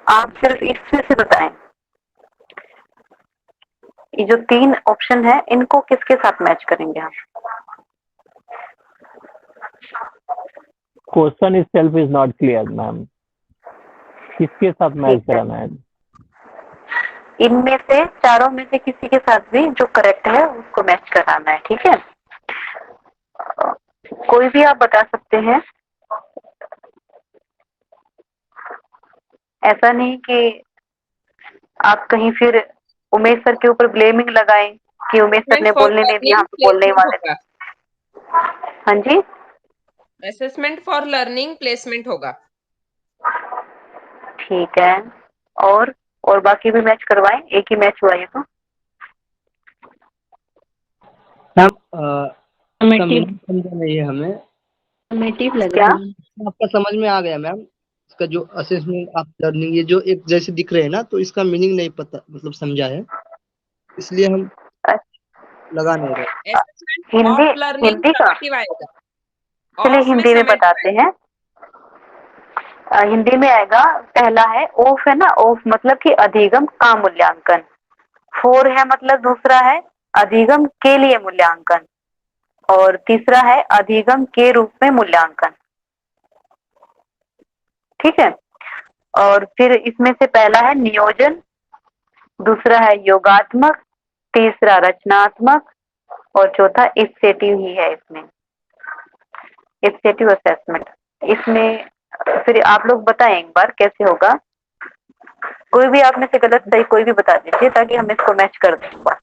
आप सिर्फ इसमें से बताएं, ये जो 3 ऑप्शन है इनको किसके साथ मैच करेंगे आप?
Question is self is not clear ma'am, किसके साथ मैच
ठीक है,
कराना है?
इनमें से चारों में से किसी के साथ भी जो करेक्ट है उसको मैच कराना है, ठीक है। कोई भी आप बता सकते हैं, ऐसा नहीं कि आप कहीं फिर उमेश सर के ऊपर ब्लेमिंग लगाएं कि उमेश सर ने
Assessment for
बोलने नहीं दिया, हम
learning,
तो बोलने ही
placement
वाले थे।
होगा।
हाँ जी,
असेसमेंट फॉर लर्निंग प्लेसमेंट होगा।
ठीक है। और बाकी भी मैच करवाएं, एक ही मैच हुआ ये तो।
मैम इसका मीनिंग समझा नहीं है हमें।
समेटिव लग
क्या?
रहा है।
आपका समझ में आ गया मैम, इसका जो असेसमेंट ऑफ लर्निंग, ये जो एक जैसे दिख रहे हैं ना, तो इसका मीनिंग नहीं पता, मतलब समझा है, इसलिए हम लगा नहीं रहे।
Assessment
Hindi,
of learning
Hindi का
समेटिव आएगा।
चलिए
ऑफ में
हिंदी में
समेटिव
बताते हैं। हिंदी में आएगा, पहला है ओफ, है ना, ओफ मतलब कि अधिगम का मूल्यांकन। फोर है मतलब दूसरा है अधिगम के लिए मूल्यांकन, और तीसरा है अधिगम के रूप में मूल्यांकन। ठीक है। और फिर इसमें से पहला है नियोजन, दूसरा है योगात्मक, तीसरा रचनात्मक, और चौथा इफेक्टिव ही है इसमें, इफेक्टिव असेसमेंट। इसमें फिर आप लोग बताएं एक बार कैसे होगा। कोई भी आप में से गलत सही कोई भी बता दीजिए ताकि हम इसको मैच कर दें एक बार।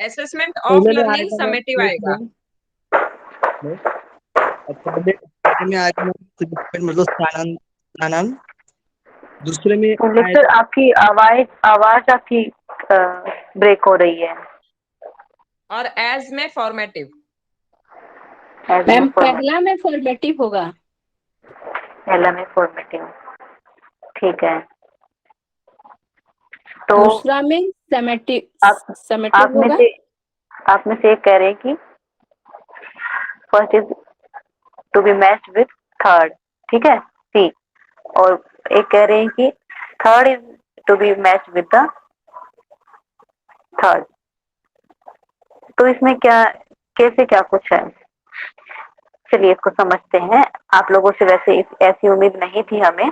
असेसमेंट ऑफ
पहले में
लर्निंग
आएगा मैम
समेटिव आएगा।
पहले में आएगा मैम मतलब स्थानांतरण, दूसरे में
लेक्चर आपकी आवाज आपकी ब्रेक हो रही है।
और एज में फॉर्मेटिव।
मैम पहला में फॉर्मेटिव होगा।
पहला में फॉर्मेटिव, ठीक है। तो
दूसरा में समेटिव
आप में
होगा।
से एक कह रहे हैं कि first is to be matched with third, ठीक है, सी। और एक कह रहे हैं कि third is to be matched with the third. तो इसमें क्या, कैसे क्या कुछ है, चलिए इसको समझते हैं। आप लोगों से वैसे ऐसी उम्मीद नहीं थी हमें,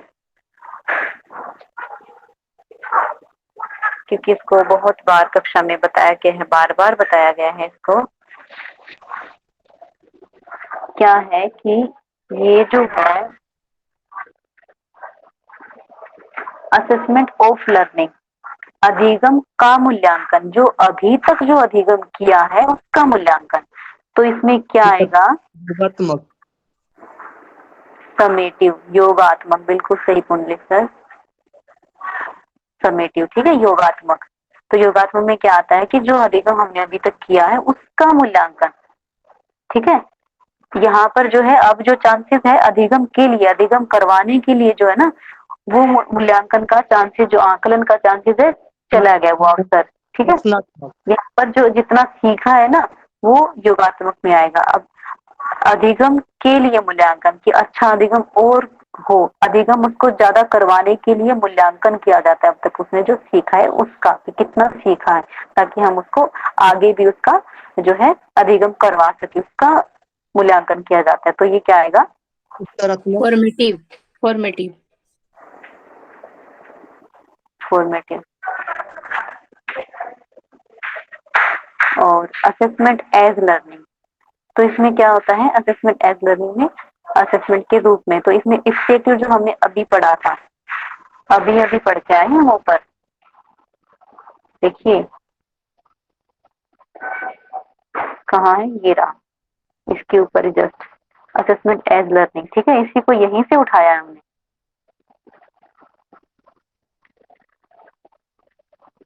क्योंकि इसको बहुत बार कक्षा में बताया गया है, बार बार बताया गया है। इसको क्या है कि ये जो है असेसमेंट ऑफ लर्निंग, अधिगम का मूल्यांकन, जो अभी तक जो अधिगम किया है उसका मूल्यांकन। तो इसमें क्या आएगा,
योगात्मक,
समेटिव, योगात्मक, बिल्कुल सही पुंडलिक सर, समेटिव, ठीक है, योगात्मक। तो योगात्मक में क्या आता है कि जो अधिगम हमने अभी तक किया है उसका मूल्यांकन, ठीक है। यहाँ पर जो है अब जो चांसेस है अधिगम के लिए, अधिगम करवाने के लिए जो है ना, वो मूल्यांकन का चांसेस, जो आकलन का चांसेस है, चला गया वो अवसर, ठीक है।
रचनात्मक,
यहाँ पर जो जितना सीखा है ना वो योगात्मक में आएगा। अब अधिगम के लिए मूल्यांकन, कि अच्छा अधिगम और हो, अधिगम उसको ज्यादा करवाने के लिए मूल्यांकन किया जाता है अब तक उसने जो सीखा है उसका, कि कितना सीखा है, ताकि हम उसको आगे भी उसका जो है अधिगम करवा सके, उसका मूल्यांकन किया जाता है। तो ये क्या आएगा,
उत्तरात्मक,
फॉर्मेटिव फॉर्मेटिव
फॉर्मेटिव। और असेसमेंट एज लर्निंग, तो इसमें क्या होता है, असेसमेंट एज लर्निंग में असेसमेंट के रूप में, तो इसमें इफेक्टिव जो हमने अभी पढ़ा था, अभी अभी पढ़ के आए हैं हम ऊपर, देखिए कहाँ है, ये रहा, इसके ऊपर जस्ट असेसमेंट एज लर्निंग, ठीक है, इसी को यहीं से उठाया है हमने।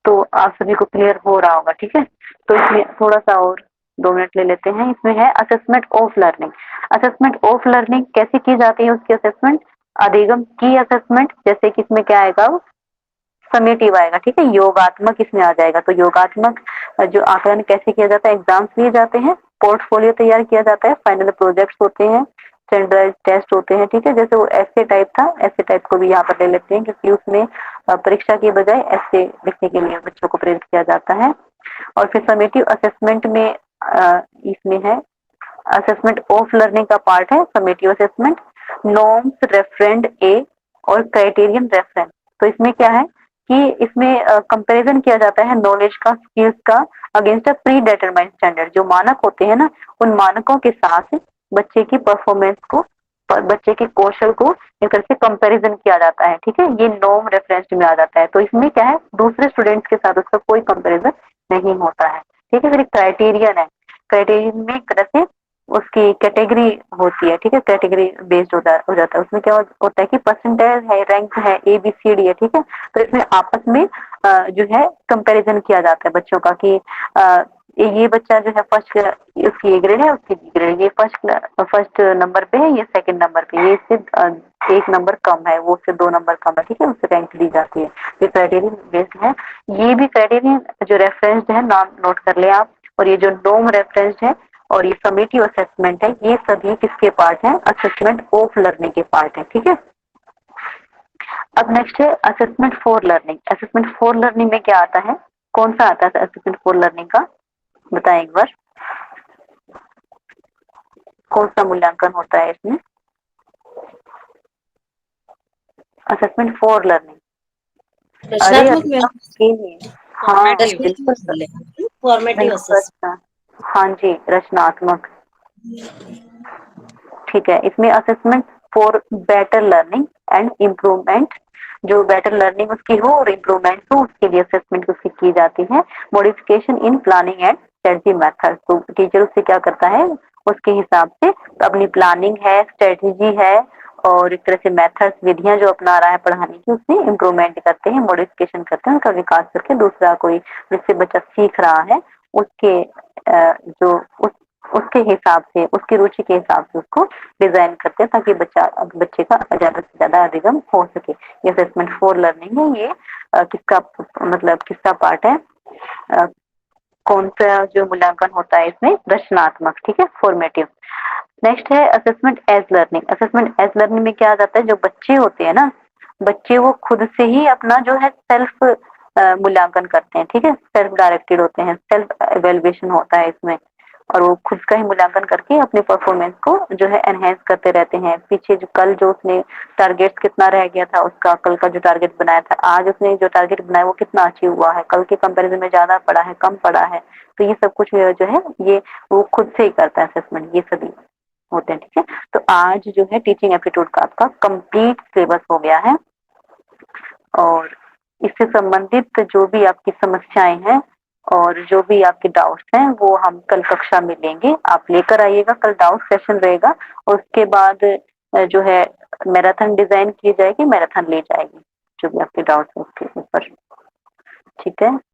तो आप सभी को क्लियर हो रहा होगा, ठीक है। तो इसमें थोड़ा सा और 2 मिनट ले लेते हैं। इसमें है assessment of learning. Assessment of learning कैसे की जाती है, उसकी असेसमेंट, अधिगम की असेसमेंट, जैसे कि इसमें क्या आएगा, समेटिव आएगा, ठीक है, योगात्मक इसमें आ जाएगा। तो योगात्मक जो आकलन कैसे किया जाता है, एग्जाम्स लिए जाते हैं, पोर्टफोलियो तैयार किया जाता है, फाइनल प्रोजेक्ट्स होते हैं, स्टैंडर्डाइज टेस्ट होते हैं, ठीक है। जैसे वो ऐसे टाइप था, ऐसे टाइप को भी यहाँ पर ले लेते हैं, क्योंकि उसमें परीक्षा के बजाय ऐसे लिखने के लिए बच्चों को प्रेरित किया जाता है। और फिर समेटिव असेसमेंट में इसमें है असेसमेंट ऑफ लर्निंग का पार्ट है समेटिव असेसमेंट, नॉर्म्स रेफरेंड ए और क्राइटेरियन रेफरेंस। तो इसमें क्या है कि इसमें कंपैरिजन किया जाता है नॉलेज का, स्किल्स का, against a pre determined standard. जो मानक होते हैं ना, उन मानकों के साथ बच्चे की परफॉर्मेंस को बच्चे के कौशल को एक तरह से कंपैरिजन किया जाता है, ठीक है, ये नॉर्म रेफरेंस में आ जाता है। तो इसमें क्या है, दूसरे स्टूडेंट्स के साथ उसका कोई कंपैरिजन नहीं होता है, ठीक है। फिर एक क्राइटेरियन है, क्राइटेरियन में एक तरह से उसकी कैटेगरी होती है, ठीक है, कैटेगरी बेस्ड हो जाता है। उसमें क्या होता है कि परसेंटेज है, रैंक है, ABCD है, ठीक है। तो इसमें आपस में जो है कंपैरिजन किया जाता है बच्चों का कि ये बच्चा जो है फर्स्ट, उसकी ये ग्रेड है, उसकी बी ग्रेड, ये फर्स्ट नंबर पे है, ये सेकंड नंबर पे, ये इससे एक नंबर कम है, वो उससे 2 नंबर कम है, ठीक है, उससे रैंक दी जाती है। ये क्राइटेरियन बेस्ड है। ये भी क्राइटेरियन जो रेफरेंस्ड है, नाम नोट कर ले आप। और ये जो नॉर्म रेफरेंस्ड है और ये समेटिव असेसमेंट है, ये सभी किसके पार्ट है, असेसमेंट ऑफ लर्निंग के पार्ट है, ठीक है। अब नेक्स्ट है assessment for learning. Assessment for learning में क्या आता है, कौन सा आता है असेसमेंट फॉर लर्निंग का, बताएं एक बार, कौन सा मूल्यांकन होता है इसमें, असेसमेंट फॉर लर्निंग? अरे
रचनात्मक में
के लिए, हाँ
फॉर्मेटिव।
बिल्कुल
फॉर्मेटिव
बिल्कुल
असेसमेंट।
हाँ जी, रचनात्मक, ठीक है। इसमें assessment for better learning and improvement, जो बेटर लर्निंग उसकी हो और इम्प्रूवमेंट हो, उसके लिए असेसमेंट उसकी की जाती है। Modification in planning and strategy method, तो टीचर उससे क्या करता है, उसके हिसाब से अपनी प्लानिंग है, स्ट्रेटजी है और एक तरह से मेथड्स, विधियां जो अपना रहा है पढ़ाने की, उसमें इम्प्रूवमेंट करते हैं, मॉडिफिकेशन करते हैं, उनका विकास करके दूसरा कोई जिससे बच्चा सीख रहा है उसके जो उसके हिसाब से, उसकी रुचि के हिसाब से उसको डिजाइन करते हैं, ताकि बच्चे का ज्यादा से ज्यादा अधिगम हो सके। ये असेसमेंट फॉर लर्निंग है। ये किसका मतलब किसका पार्ट है, अ, कौन सा जो मूल्यांकन होता है इसमें, रचनात्मक, ठीक है, फॉर्मेटिव। नेक्स्ट है assessment as learning. Assessment as learning में क्या आ जाता है, जो बच्चे होते हैं ना, बच्चे वो खुद से ही अपना जो है सेल्फ मूल्यांकन करते हैं, ठीक है, सेल्फ डायरेक्टेड होते हैं, सेल्फ एवेल्युएशन होता है इसमें, और वो खुद का ही मूल्यांकन करके अपने परफॉर्मेंस को जो है एनहेंस करते रहते हैं। पीछे जो उसने टारगेट कितना रह गया था उसका, कल का जो टारगेट बनाया था, आज उसने जो टारगेट बनाया वो कितना अचीव हुआ है, कल के कंपैरिजन में ज्यादा पड़ा है, कम पड़ा है, तो ये सब कुछ जो है ये वो खुद से ही करता है असेसमेंट, ये सभी होते हैं, ठीक है। तो आज जो है टीचिंग एप्टीट्यूड का आपका कंप्लीट सिलेबस हो गया है, और इससे संबंधित जो भी आपकी समस्याएं हैं और जो भी आपके डाउट्स हैं वो हम कल कक्षा में लेंगे, आप लेकर आइएगा। कल डाउट सेशन रहेगा और उसके बाद जो है मैराथन डिजाइन की जाएगी, मैराथन ले जाएगी जो भी आपके डाउट्स हैं उसके ऊपर, ठीक है।